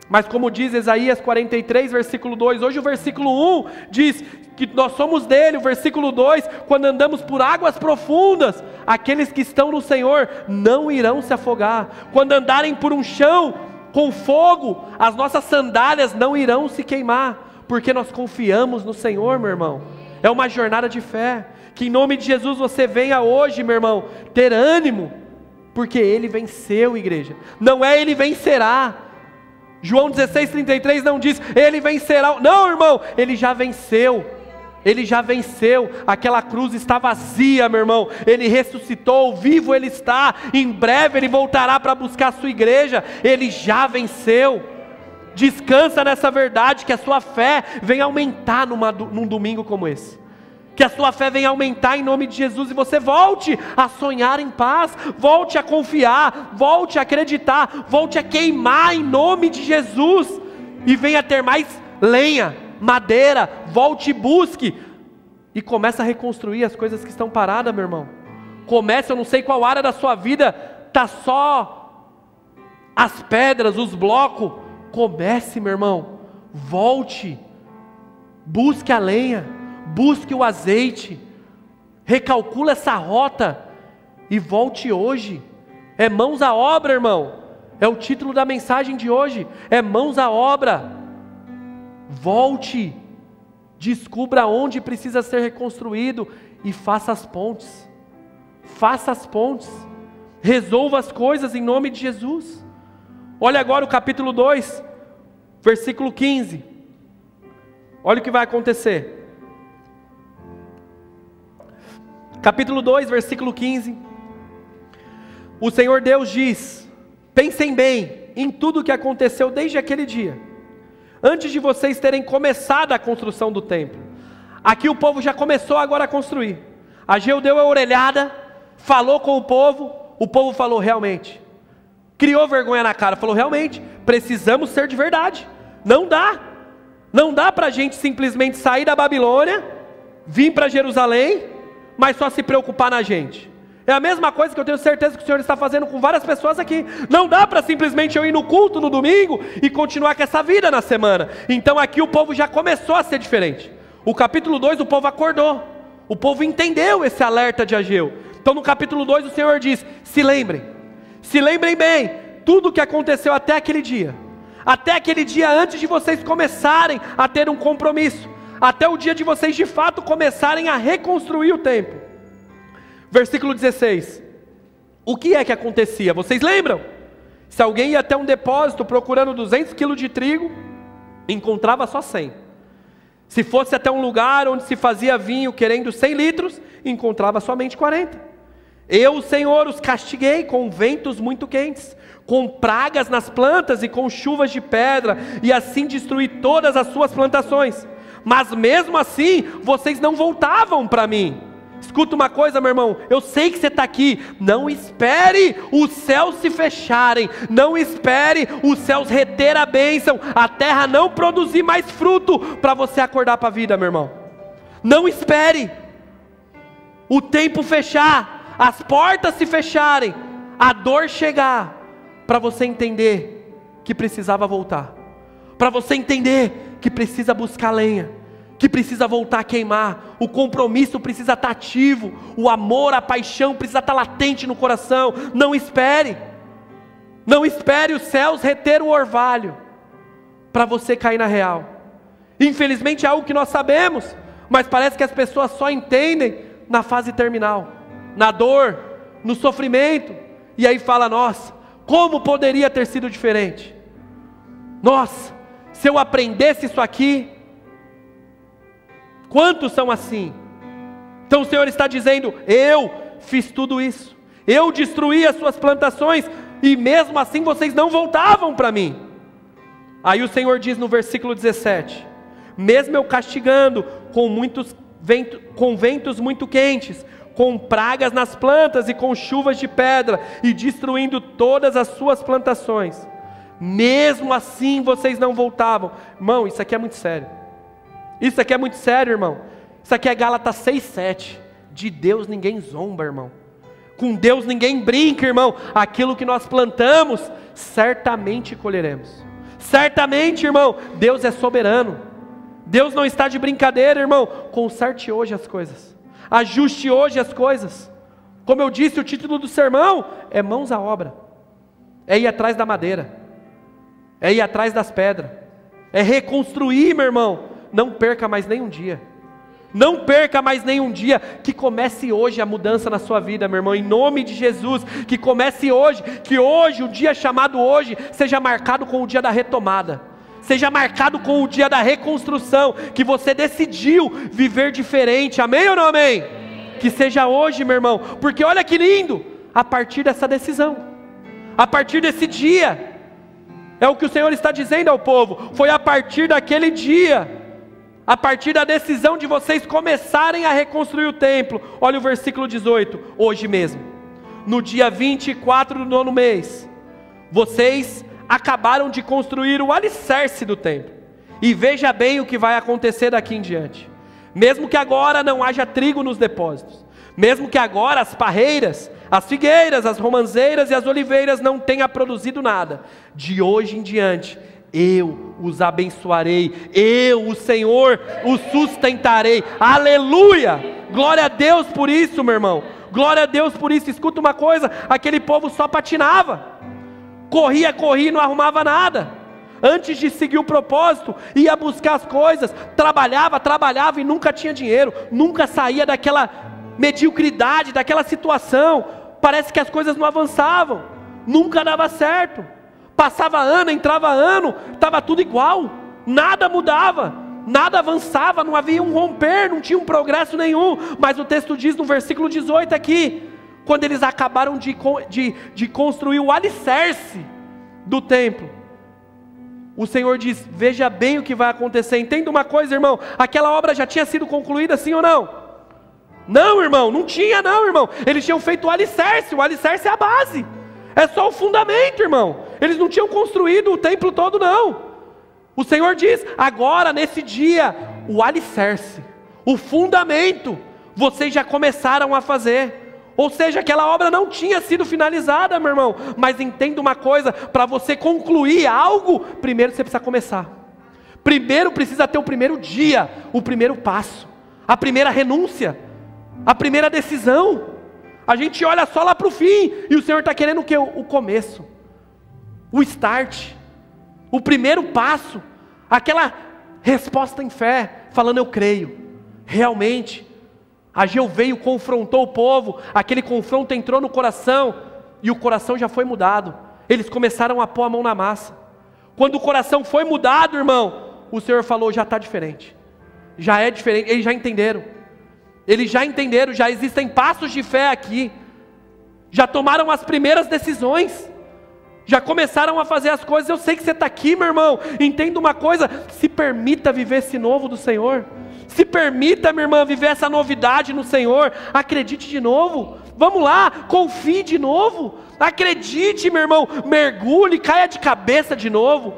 Mas como diz Isaías 43, versículo 2, hoje o versículo 1 diz que nós somos dele, o versículo 2, quando andamos por águas profundas, aqueles que estão no Senhor não irão se afogar. Quando andarem por um chão com fogo, as nossas sandálias não irão se queimar, porque nós confiamos no Senhor, meu irmão. É uma jornada de fé, que em nome de Jesus você venha hoje, meu irmão, ter ânimo, porque Ele venceu, igreja, não é Ele vencerá. João 16:33 não diz, Ele vencerá, não, irmão, Ele já venceu, aquela cruz está vazia, meu irmão, Ele ressuscitou, vivo Ele está, em breve Ele voltará para buscar a sua igreja, Ele já venceu. Descansa nessa verdade, que a sua fé venha aumentar num domingo como esse, que a sua fé venha aumentar em nome de Jesus, e você volte a sonhar em paz, volte a confiar, volte a acreditar, volte a queimar em nome de Jesus, e venha ter mais lenha, madeira, volte e busque, e comece a reconstruir as coisas que estão paradas, meu irmão. Comece, eu não sei qual área da sua vida está só as pedras, os blocos. Comece, meu irmão, volte, busque a lenha, busque o azeite, recalcula essa rota e volte hoje. É mãos à obra, irmão, é o título da mensagem de hoje, é mãos à obra. Volte, descubra onde precisa ser reconstruído e faça as pontes, resolva as coisas em nome de Jesus. Olha agora o capítulo 2, versículo 15, olha o que vai acontecer. Capítulo 2, versículo 15, o Senhor Deus diz, pensem bem em tudo o que aconteceu desde aquele dia, antes de vocês terem começado a construção do templo. Aqui o povo já começou agora a construir. Ageu deu a orelhada, falou com o povo falou realmente, criou vergonha na cara, falou realmente, precisamos ser de verdade, não dá para a gente simplesmente sair da Babilônia, vir para Jerusalém, mas só se preocupar na gente. É a mesma coisa que eu tenho certeza que o Senhor está fazendo com várias pessoas aqui. Não dá para simplesmente eu ir no culto no domingo e continuar com essa vida na semana. Então aqui o povo já começou a ser diferente. O capítulo 2 o povo acordou, o povo entendeu esse alerta de Ageu. Então no capítulo 2 o Senhor diz, se lembrem bem, tudo o que aconteceu até aquele dia antes de vocês começarem a ter um compromisso, até o dia de vocês de fato começarem a reconstruir o templo. Versículo 16, o que é que acontecia? Vocês lembram? Se alguém ia até um depósito procurando 200 quilos de trigo, encontrava só 100. Se fosse até um lugar onde se fazia vinho querendo 100 litros, encontrava somente 40. Eu, o Senhor, os castiguei com ventos muito quentes, com pragas nas plantas e com chuvas de pedra, e assim destruí todas as suas plantações. Mas mesmo assim, vocês não voltavam para mim. Escuta uma coisa, meu irmão, eu sei que você está aqui, não espere os céus se fecharem, não espere os céus reter a bênção, a terra não produzir mais fruto, para você acordar para a vida, meu irmão. Não espere o tempo fechar, as portas se fecharem, a dor chegar, para você entender que precisava voltar, para você entender que precisa buscar lenha, que precisa voltar a queimar, o compromisso precisa estar ativo, o amor, a paixão precisa estar latente no coração. Não espere os céus reter o orvalho, para você cair na real. Infelizmente é algo que nós sabemos, mas parece que as pessoas só entendem na fase terminal, na dor, no sofrimento, e aí fala, nossa, como poderia ter sido diferente? Nossa, se eu aprendesse isso aqui. Quantos são assim? Então o Senhor está dizendo, eu fiz tudo isso, eu destruí as suas plantações, e mesmo assim vocês não voltavam para mim. Aí o Senhor diz no versículo 17, mesmo eu castigando com ventos muito quentes, com pragas nas plantas e com chuvas de pedra, e destruindo todas as suas plantações, mesmo assim vocês não voltavam. Irmão, isso aqui é muito sério. Isso aqui é muito sério, irmão. Isso aqui é Gálatas 6:7. De Deus ninguém zomba, irmão. Com Deus ninguém brinca, irmão. Aquilo que nós plantamos, certamente colheremos. Certamente, irmão, Deus é soberano. Deus não está de brincadeira, irmão. Conserte hoje as coisas. Ajuste hoje as coisas. Como eu disse, o título do sermão é mãos à obra. É ir atrás da madeira. É ir atrás das pedras. É reconstruir, meu irmão. Não perca mais nenhum dia. Não perca mais nenhum dia. Que comece hoje a mudança na sua vida, meu irmão, em nome de Jesus. Que comece hoje. Que hoje, o dia chamado hoje, seja marcado com o dia da retomada, seja marcado com o dia da reconstrução, que você decidiu viver diferente. Amém ou não amém? Que seja hoje, meu irmão, porque olha que lindo, a partir dessa decisão, a partir desse dia, é o que o Senhor está dizendo ao povo, foi a partir daquele dia, a partir da decisão de vocês começarem a reconstruir o templo. Olha o versículo 18, hoje mesmo, no dia 24 do 9º mês, vocês acabaram de construir o alicerce do templo, e veja bem o que vai acontecer daqui em diante. Mesmo que agora não haja trigo nos depósitos, mesmo que agora as parreiras, as figueiras, as romãzeiras e as oliveiras não tenham produzido nada, de hoje em diante eu os abençoarei, eu, o Senhor, os sustentarei. Aleluia, glória a Deus por isso, meu irmão, glória a Deus por isso. Escuta uma coisa, aquele povo só patinava, corria e não arrumava nada. Antes de seguir o propósito, ia buscar as coisas, trabalhava e nunca tinha dinheiro, nunca saía daquela mediocridade, daquela situação. Parece que as coisas não avançavam, nunca dava certo. Passava ano, entrava ano, estava tudo igual, nada mudava, nada avançava, não havia um romper, não tinha um progresso nenhum. Mas o texto diz no versículo 18 aqui, quando eles acabaram de construir o alicerce do templo, o Senhor diz, veja bem o que vai acontecer. Entenda uma coisa, irmão, aquela obra já tinha sido concluída, sim ou não? Não, irmão, não tinha não, irmão. Eles tinham feito o alicerce é a base, é só o fundamento, irmão. Eles não tinham construído o templo todo, não. O Senhor diz, agora nesse dia, o alicerce, o fundamento, vocês já começaram a fazer. Ou seja, aquela obra não tinha sido finalizada, meu irmão. Mas entenda uma coisa, para você concluir algo, primeiro você precisa começar. Primeiro precisa ter o primeiro dia, o primeiro passo, a primeira renúncia, a primeira decisão. A gente olha só lá para o fim, e o Senhor está querendo o quê? O começo, o start, o primeiro passo, aquela resposta em fé, falando eu creio, realmente. Ageu veio, confrontou o povo, aquele confronto entrou no coração, e o coração já foi mudado. Eles começaram a pôr a mão na massa. Quando o coração foi mudado, irmão, o Senhor falou, já está diferente. Já é diferente, eles já entenderam. Eles já entenderam, já existem passos de fé aqui. Já tomaram as primeiras decisões. Já começaram a fazer as coisas. Eu sei que você está aqui, meu irmão. Entenda uma coisa, se permita viver esse novo do Senhor. Se permita, minha irmã, viver essa novidade no Senhor. Acredite de novo. Vamos lá, confie de novo. Acredite, meu irmão, mergulhe, caia de cabeça de novo.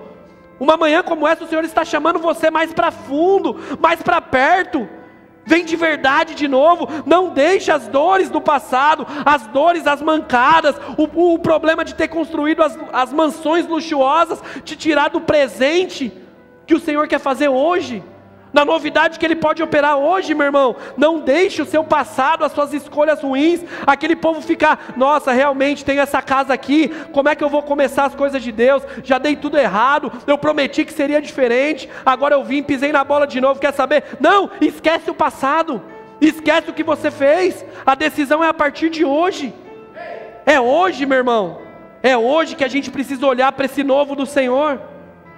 Uma manhã como essa, o Senhor está chamando você mais para fundo, mais para perto. Vem de verdade de novo. Não deixe as dores do passado, as dores, as mancadas, o problema de ter construído as mansões luxuosas, te tirar do presente que o Senhor quer fazer hoje, na novidade que Ele pode operar hoje, meu irmão. Não deixe o seu passado, as suas escolhas ruins, aquele povo ficar, nossa, realmente tem essa casa aqui, como é que eu vou começar as coisas de Deus? Já dei tudo errado, eu prometi que seria diferente, agora eu vim, pisei na bola de novo, quer saber? Não, esquece o passado, esquece o que você fez, a decisão é a partir de hoje. É hoje, meu irmão, é hoje que a gente precisa olhar para esse novo do Senhor,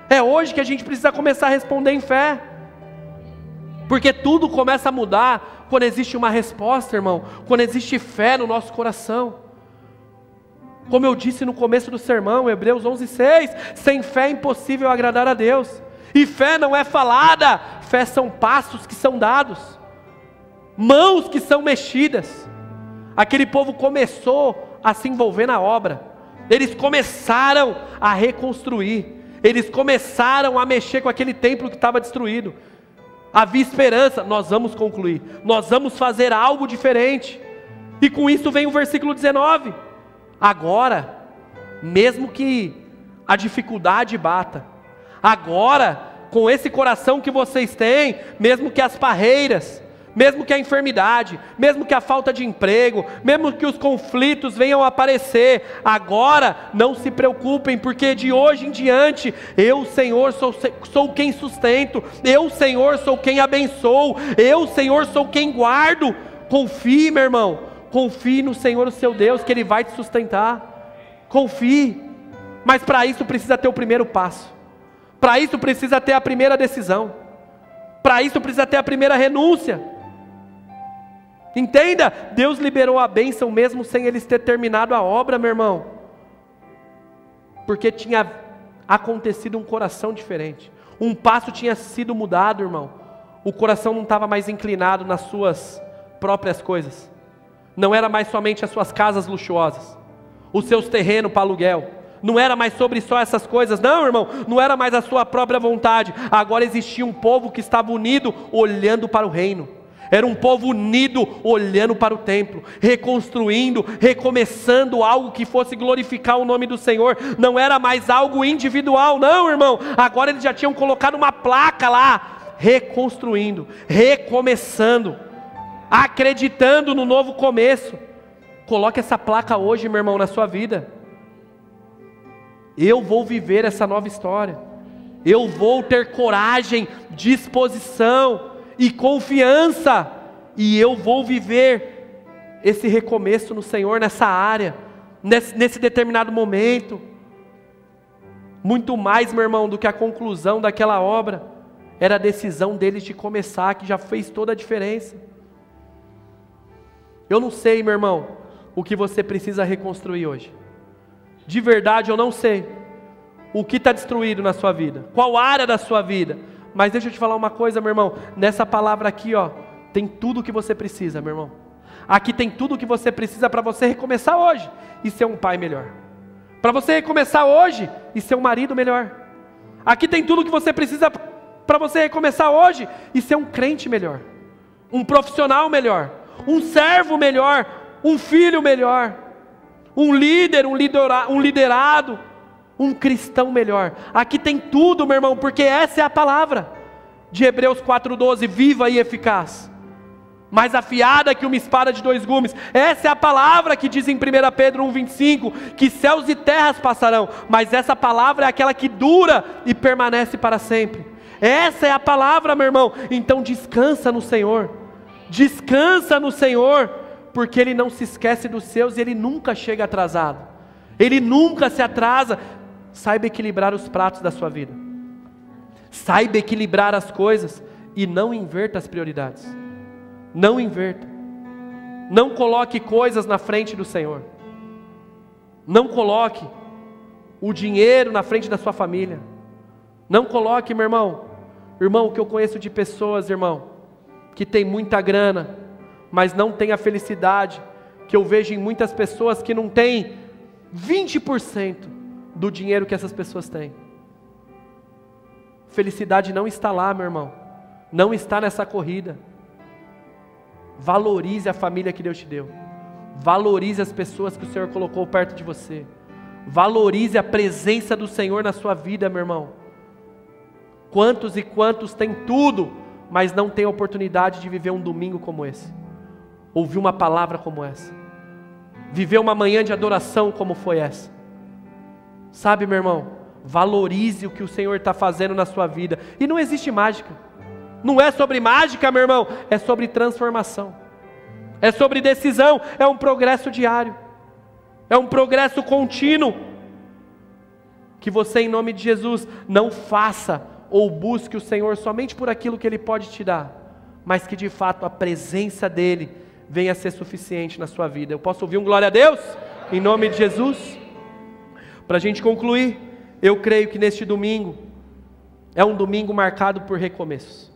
é hoje que a gente precisa começar a responder em fé. Porque tudo começa a mudar quando existe uma resposta, irmão. Quando existe fé no nosso coração. Como eu disse no começo do sermão, Hebreus 11:6, sem fé é impossível agradar a Deus. E fé não é falada, fé são passos que são dados, mãos que são mexidas. Aquele povo começou a se envolver na obra. Eles começaram a reconstruir. Eles começaram a mexer com aquele templo que estava destruído. Havia esperança, nós vamos concluir, nós vamos fazer algo diferente. E com isso vem o versículo 19. Agora, mesmo que a dificuldade bata, agora, com esse coração que vocês têm, mesmo que as barreiras, mesmo que a enfermidade, mesmo que a falta de emprego, mesmo que os conflitos venham a aparecer, agora não se preocupem, porque de hoje em diante, eu, Senhor, sou quem sustento, eu, Senhor, sou quem abençoo, eu, Senhor, sou quem guardo. Confie, meu irmão, confie no Senhor, o seu Deus, que Ele vai te sustentar. Confie, mas para isso precisa ter o primeiro passo, para isso precisa ter a primeira decisão, para isso precisa ter a primeira renúncia. Entenda, Deus liberou a bênção mesmo sem eles ter terminado a obra, meu irmão, porque tinha acontecido um coração diferente, um passo tinha sido mudado, irmão. O coração não estava mais inclinado nas suas próprias coisas, não era mais somente as suas casas luxuosas, os seus terrenos para aluguel, não era mais sobre só essas coisas, não, irmão, não era mais a sua própria vontade. Agora existia um povo que estava unido, olhando para o reino. Era um povo unido, olhando para o templo, reconstruindo, recomeçando algo que fosse glorificar o nome do Senhor. Não era mais algo individual, não, irmão. Agora eles já tinham colocado uma placa lá, reconstruindo, recomeçando, acreditando no novo começo. Coloque essa placa hoje, meu irmão, na sua vida. Eu vou viver essa nova história. Eu vou ter coragem, disposição e confiança, e eu vou viver esse recomeço no Senhor, nessa área, nesse determinado momento. Muito mais, meu irmão, do que a conclusão daquela obra, era a decisão deles de começar, que já fez toda a diferença. Eu não sei, meu irmão, o que você precisa reconstruir hoje. De verdade eu não sei, o que está destruído na sua vida, qual área da sua vida. Mas deixa eu te falar uma coisa, meu irmão, nessa palavra aqui, ó, tem tudo o que você precisa, meu irmão. Aqui tem tudo o que você precisa para você recomeçar hoje e ser um pai melhor. Para você recomeçar hoje e ser um marido melhor. Aqui tem tudo o que você precisa para você recomeçar hoje e ser um crente melhor. Um profissional melhor. Um servo melhor. Um filho melhor. Um líder, um liderado. Um cristão melhor. Aqui tem tudo, meu irmão, porque essa é a palavra de Hebreus 4:12, viva e eficaz, mais afiada que uma espada de 2 gumes. Essa é a palavra que diz em 1 Pedro 1:25, que céus e terras passarão, mas essa palavra é aquela que dura e permanece para sempre. Essa é a palavra, meu irmão. Então descansa no Senhor, descansa no Senhor, porque Ele não se esquece dos seus e Ele nunca chega atrasado, Ele nunca se atrasa. Saiba equilibrar os pratos da sua vida, saiba equilibrar as coisas e não inverta as prioridades. Não inverta, não coloque coisas na frente do Senhor, não coloque o dinheiro na frente da sua família, não coloque, meu irmão, o que eu conheço de pessoas, irmão, que tem muita grana, mas não tem a felicidade, que eu vejo em muitas pessoas que não tem 20% do dinheiro que essas pessoas têm. Felicidade não está lá, meu irmão, não está nessa corrida. Valorize a família que Deus te deu, valorize as pessoas que o Senhor colocou perto de você, valorize a presença do Senhor na sua vida, meu irmão. Quantos e quantos têm tudo, mas não têm a oportunidade de viver um domingo como esse, ouvir uma palavra como essa, viver uma manhã de adoração como foi essa? Sabe, meu irmão, valorize o que o Senhor está fazendo na sua vida. E não existe mágica, não é sobre mágica, meu irmão, é sobre transformação, é sobre decisão, é um progresso diário, é um progresso contínuo, que você, em nome de Jesus, não faça ou busque o Senhor somente por aquilo que Ele pode te dar, mas que de fato a presença dEle venha a ser suficiente na sua vida. Eu posso ouvir um glória a Deus? Em nome de Jesus. Para a gente concluir, eu creio que neste domingo é um domingo marcado por recomeços.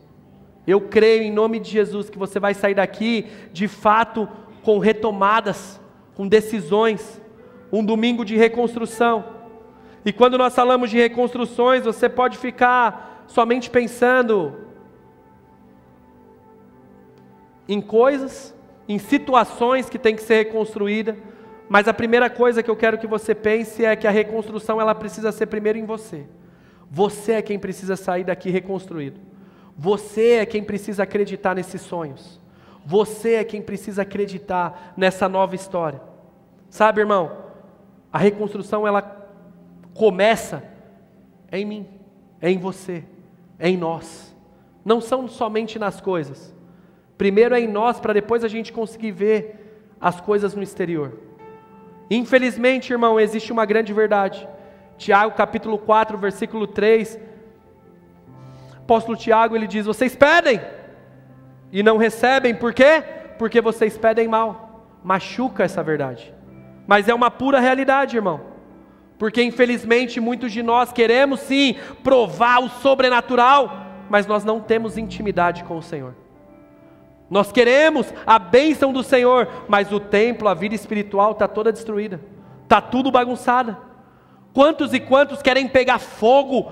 Eu creio em nome de Jesus que você vai sair daqui de fato com retomadas, com decisões, um domingo de reconstrução. E quando nós falamos de reconstruções, você pode ficar somente pensando em coisas, em situações que tem que ser reconstruída, mas a primeira coisa que eu quero que você pense é que a reconstrução ela precisa ser primeiro em você. Você é quem precisa sair daqui reconstruído. Você é quem precisa acreditar nesses sonhos. Você é quem precisa acreditar nessa nova história. Sabe, irmão, a reconstrução ela começa em mim, é em você, é em nós. Não são somente nas coisas. Primeiro é em nós, para depois a gente conseguir ver as coisas no exterior. Infelizmente, irmão, existe uma grande verdade. Tiago capítulo 4, versículo 3, apóstolo Tiago, ele diz: vocês pedem e não recebem, por quê? Porque vocês pedem mal. Machuca essa verdade, mas é uma pura realidade, irmão, porque infelizmente muitos de nós queremos sim provar o sobrenatural, mas nós não temos intimidade com o Senhor. Nós queremos a bênção do Senhor, mas o templo, a vida espiritual está toda destruída, está tudo bagunçada. Quantos e quantos querem pegar fogo,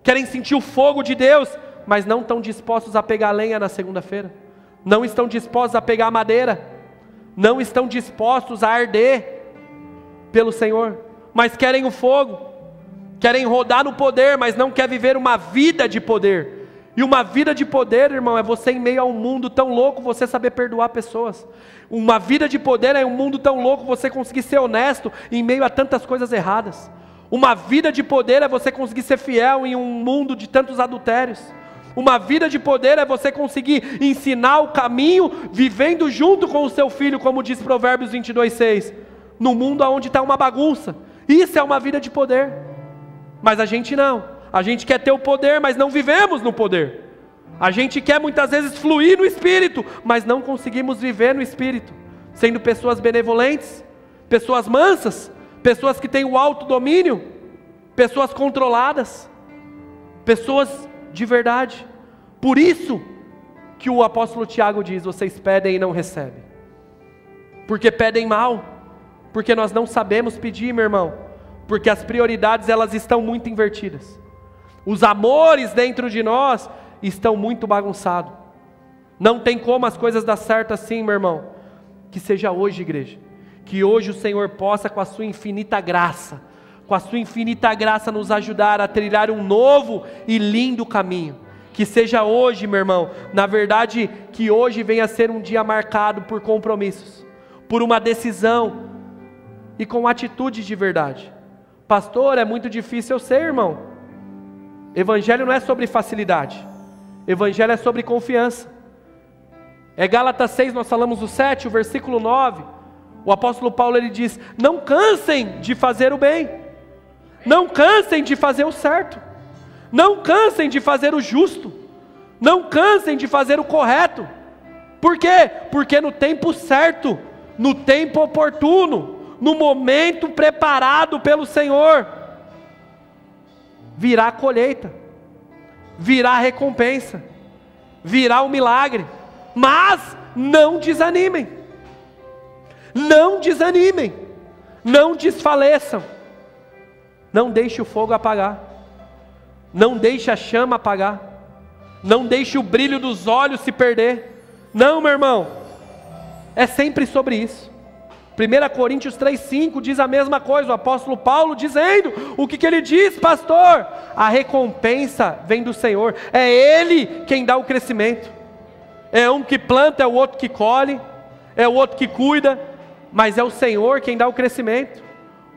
querem sentir o fogo de Deus, mas não estão dispostos a pegar lenha na segunda-feira, não estão dispostos a pegar madeira, não estão dispostos a arder pelo Senhor, mas querem o fogo, querem rodar no poder, mas não quer viver uma vida de poder. E uma vida de poder, irmão, é você em meio a um mundo tão louco, você saber perdoar pessoas. Uma vida de poder é um mundo tão louco, você conseguir ser honesto em meio a tantas coisas erradas. Uma vida de poder é você conseguir ser fiel em um mundo de tantos adultérios. Uma vida de poder é você conseguir ensinar o caminho, vivendo junto com o seu filho, como diz Provérbios 22:6, no mundo onde está uma bagunça. Isso é uma vida de poder. Mas a gente não. A gente quer ter o poder, mas não vivemos no poder. A gente quer muitas vezes fluir no Espírito, mas não conseguimos viver no Espírito, sendo pessoas benevolentes, pessoas mansas, pessoas que têm o autodomínio. pessoas controladas, pessoas de verdade. Por isso que o apóstolo Tiago diz: vocês pedem e não recebem, porque pedem mal, porque nós não sabemos pedir, meu irmão, porque as prioridades elas estão muito invertidas, os amores dentro de nós estão muito bagunçados, não tem como as coisas dar certo assim, meu irmão. Que seja hoje, igreja, que hoje o Senhor possa, com a sua infinita graça, nos ajudar a trilhar um novo e lindo caminho. Que seja hoje, meu irmão, na verdade, que hoje venha a ser um dia marcado por compromissos, por uma decisão e com atitude de verdade. Pastor, é muito difícil, eu sei, irmão. Evangelho não é sobre facilidade, Evangelho é sobre confiança. É Gálatas 6, nós falamos o 7, o versículo 9, o apóstolo Paulo ele diz: não cansem de fazer o bem, não cansem de fazer o certo, não cansem de fazer o justo, não cansem de fazer o correto. Por quê? Porque no tempo certo, no tempo oportuno, no momento preparado pelo Senhor, virá a colheita, virá a recompensa, virá o milagre. Mas não desanimem, não desanimem, não desfaleçam, não deixe o fogo apagar, não deixe a chama apagar, não deixe o brilho dos olhos se perder. Não, meu irmão, é sempre sobre isso. 1 Coríntios 3,5 diz a mesma coisa, o apóstolo Paulo dizendo, o que ele diz, pastor? A recompensa vem do Senhor, é Ele quem dá o crescimento. É um que planta, é o outro que colhe, é o outro que cuida, mas é o Senhor quem dá o crescimento.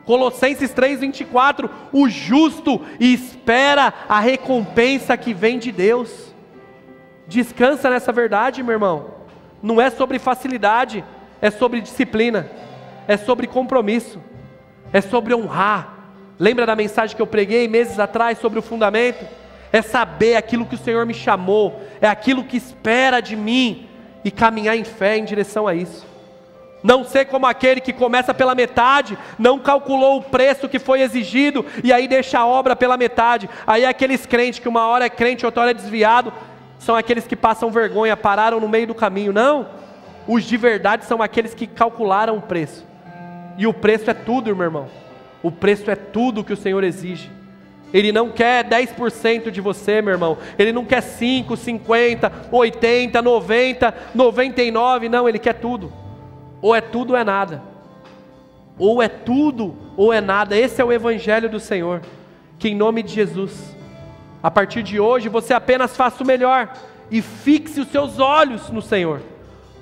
Colossenses 3,24, o justo espera a recompensa que vem de Deus. Descansa nessa verdade, meu irmão. Não é sobre facilidade, é sobre disciplina, é sobre compromisso, é sobre honrar. Lembra da mensagem que eu preguei meses atrás sobre o fundamento? É saber aquilo que o Senhor me chamou, é aquilo que espera de mim, e caminhar em fé em direção a isso. Não ser como aquele que começa pela metade, não calculou o preço que foi exigido, e aí deixa a obra pela metade. Aí é aqueles crentes que uma hora é crente, outra hora é desviado, são aqueles que passam vergonha, pararam no meio do caminho. Não, os de verdade são aqueles que calcularam o preço, e o preço é tudo, meu irmão, o preço é tudo que o Senhor exige. Ele não quer 10% de você, meu irmão. Ele não quer 5, 50, 80, 90, 99. Não, Ele quer tudo. Ou é tudo ou é nada. Ou é tudo ou é nada. Esse é o Evangelho do Senhor. Que em nome de Jesus, a partir de hoje, você apenas faça o melhor. E fixe os seus olhos no Senhor.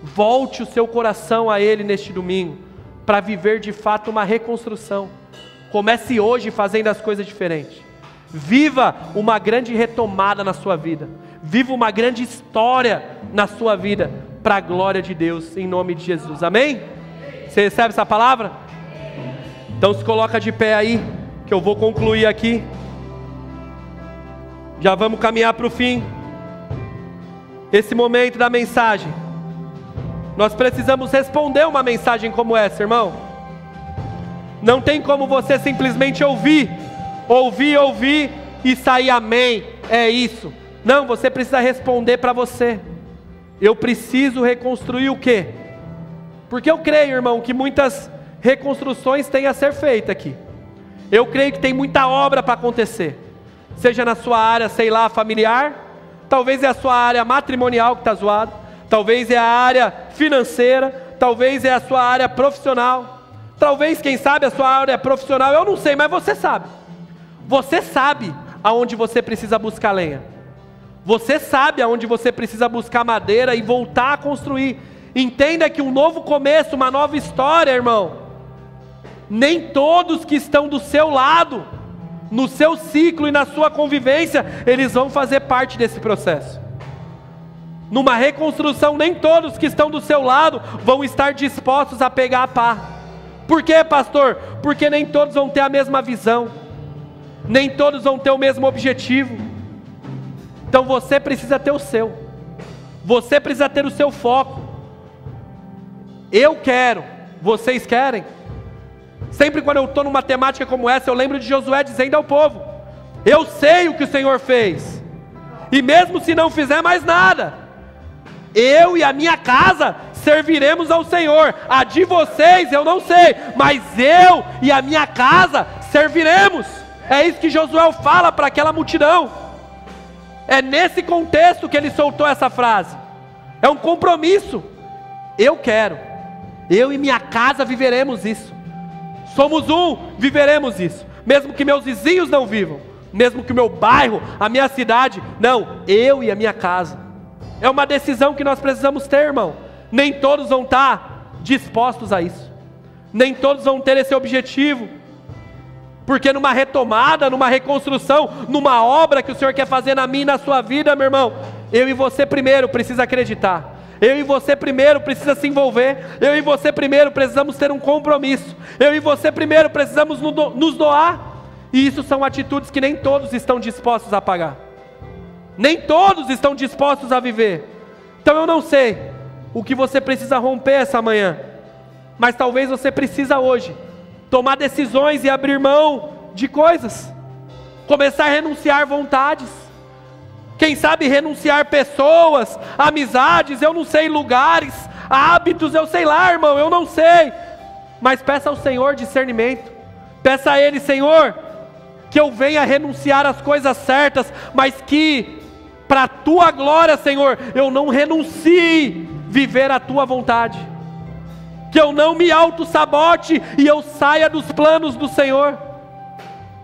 Volte o seu coração a Ele neste domingo, para viver de fato uma reconstrução. Comece hoje fazendo as coisas diferentes. Viva uma grande retomada na sua vida. Viva uma grande história na sua vida, para a glória de Deus, em nome de Jesus. Amém? Você recebe essa palavra? Então se coloca de pé aí, que eu vou concluir aqui. Já vamos caminhar para o fim. Esse momento da mensagem, nós precisamos responder uma mensagem como essa, irmão. Não tem como você simplesmente ouvir e sair amém, é isso. Não, você precisa responder para você. Eu preciso reconstruir o quê? Porque eu creio, irmão, que muitas reconstruções têm a ser feitas aqui. Eu creio que tem muita obra para acontecer. Seja na sua área, sei lá, familiar, talvez é a sua área matrimonial que está zoada, talvez é a área financeira, talvez é a sua área profissional, talvez, quem sabe, a sua área profissional, eu não sei, mas você sabe. Você sabe aonde você precisa buscar lenha. Você sabe aonde você precisa buscar madeira e voltar a construir. Entenda que um novo começo, uma nova história, irmão. Nem todos que estão do seu lado, no seu ciclo e na sua convivência, eles vão fazer parte desse processo. Numa reconstrução, nem todos que estão do seu lado vão estar dispostos a pegar a pá. Por quê, pastor? Porque nem todos vão ter a mesma visão, nem todos vão ter o mesmo objetivo. Então você precisa ter o seu, você precisa ter o seu foco. Eu quero, vocês querem? Sempre quando eu estou numa temática como essa, eu lembro de Josué dizendo ao povo: eu sei o que o Senhor fez, e mesmo se não fizer mais nada, eu e a minha casa serviremos ao Senhor. A de vocês eu não sei, mas eu e a minha casa serviremos. É isso que Josué fala para aquela multidão. É nesse contexto que ele soltou essa frase. É um compromisso. Eu quero, eu e minha casa viveremos isso. Somos um, viveremos isso. Mesmo que meus vizinhos não vivam, mesmo que o meu bairro, a minha cidade, não, eu e a minha casa. É uma decisão que nós precisamos ter, irmão. Nem todos vão estar dispostos a isso, nem todos vão ter esse objetivo, porque numa retomada, numa reconstrução, numa obra que o Senhor quer fazer na minha e na sua vida, meu irmão, eu e você primeiro precisa acreditar. Eu e você primeiro precisa se envolver. Eu e você primeiro precisamos ter um compromisso. Eu e você primeiro precisamos nos doar. E isso são atitudes que nem todos estão dispostos a pagar. Nem todos estão dispostos a viver. Então eu não sei o que você precisa romper essa manhã, mas talvez você precisa hoje tomar decisões e abrir mão de coisas. Começar a renunciar vontades. Quem sabe renunciar pessoas, amizades, eu não sei, lugares, hábitos, eu sei lá, irmão, eu não sei. Mas peça ao Senhor discernimento. Peça a Ele: Senhor, que eu venha renunciar às coisas certas, mas que para a Tua glória, Senhor, eu não renuncie viver a Tua vontade. Que eu não me auto-sabote e eu saia dos planos do Senhor.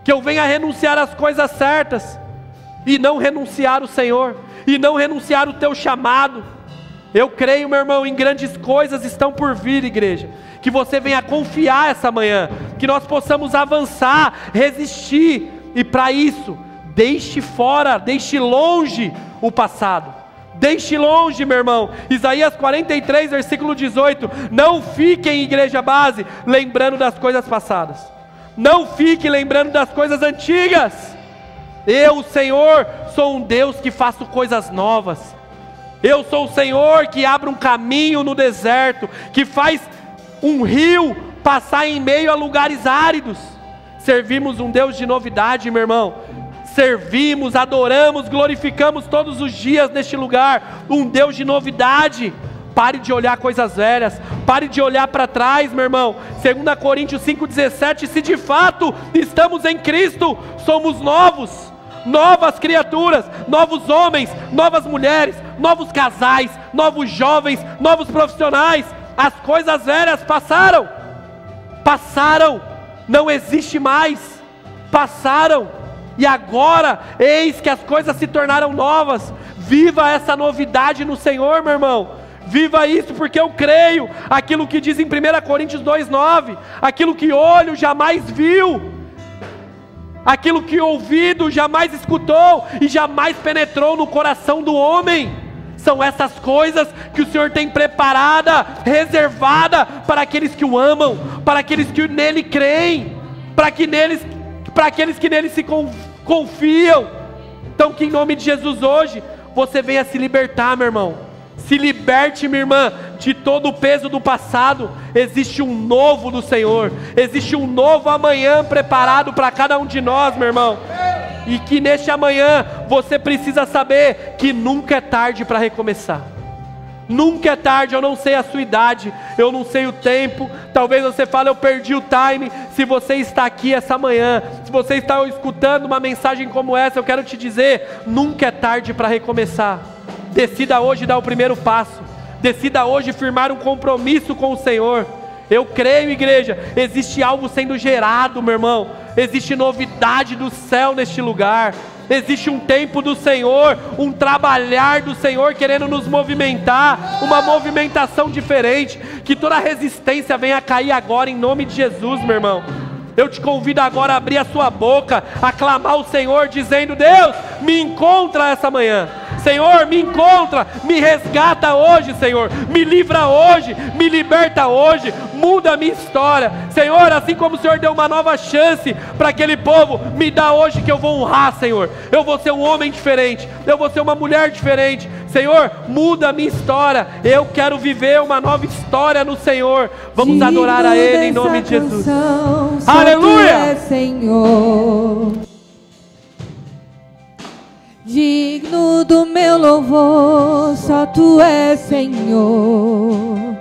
Que eu venha renunciar às coisas certas e não renunciar o Senhor, e não renunciar o Teu chamado. Eu creio, meu irmão, em grandes coisas estão por vir, igreja. Que você venha confiar essa manhã, que nós possamos avançar, resistir, e para isso, deixe fora, deixe longe o passado. Deixe longe, meu irmão. Isaías 43, versículo 18. Não fiquem, igreja base, lembrando das coisas passadas. Não fique lembrando das coisas antigas. Eu, o Senhor, sou um Deus que faço coisas novas. Eu sou o Senhor que abre um caminho no deserto, que faz um rio passar em meio a lugares áridos. Servimos um Deus de novidade, meu irmão. Servimos, adoramos, glorificamos todos os dias neste lugar um Deus de novidade. Pare de olhar coisas velhas, pare de olhar para trás, meu irmão. 2 Coríntios 5,17, se de fato estamos em Cristo, somos novos, novas criaturas, novos homens, novas mulheres, novos casais, novos jovens, novos profissionais. As coisas velhas passaram, não existe mais, passaram, e agora, eis que as coisas se tornaram novas. Viva essa novidade no Senhor, meu irmão. Viva isso, porque eu creio aquilo que diz em 1 Coríntios 2,9, aquilo que olho jamais viu, aquilo que ouvido jamais escutou e jamais penetrou no coração do homem. São essas coisas que o Senhor tem preparada, reservada para aqueles que o amam, para aqueles que nele creem, para aqueles que nele se confiam. Então que em nome de Jesus hoje você venha se libertar, meu irmão. Se liberte, minha irmã, de todo o peso do passado. Existe um novo do Senhor, existe um novo amanhã preparado para cada um de nós, meu irmão. E que neste amanhã você precisa saber que nunca é tarde para recomeçar. Nunca é tarde. Eu não sei a sua idade, eu não sei o tempo. Talvez você fale: eu perdi o time. Se você está aqui essa manhã, se você está escutando uma mensagem como essa, eu quero te dizer: nunca é tarde para recomeçar. Decida hoje dar o primeiro passo. Decida hoje firmar um compromisso com o Senhor. Eu creio, igreja, existe algo sendo gerado, meu irmão. Existe novidade do céu neste lugar. Existe um tempo do Senhor, um trabalhar do Senhor querendo nos movimentar, uma movimentação diferente. Que toda resistência venha cair agora em nome de Jesus, meu irmão. Eu te convido agora a abrir a sua boca, a clamar ao Senhor dizendo: Deus, me encontra essa manhã. Senhor, me encontra, me resgata hoje, Senhor, me livra hoje, me liberta hoje, muda a minha história, Senhor, assim como o Senhor deu uma nova chance para aquele povo, me dá hoje que eu vou honrar, Senhor, eu vou ser um homem diferente, eu vou ser uma mulher diferente, Senhor, muda a minha história, eu quero viver uma nova história no Senhor. Vamos adorar a Ele em nome de Jesus. Aleluia! Senhor, digno do meu louvor, só Tu és Senhor.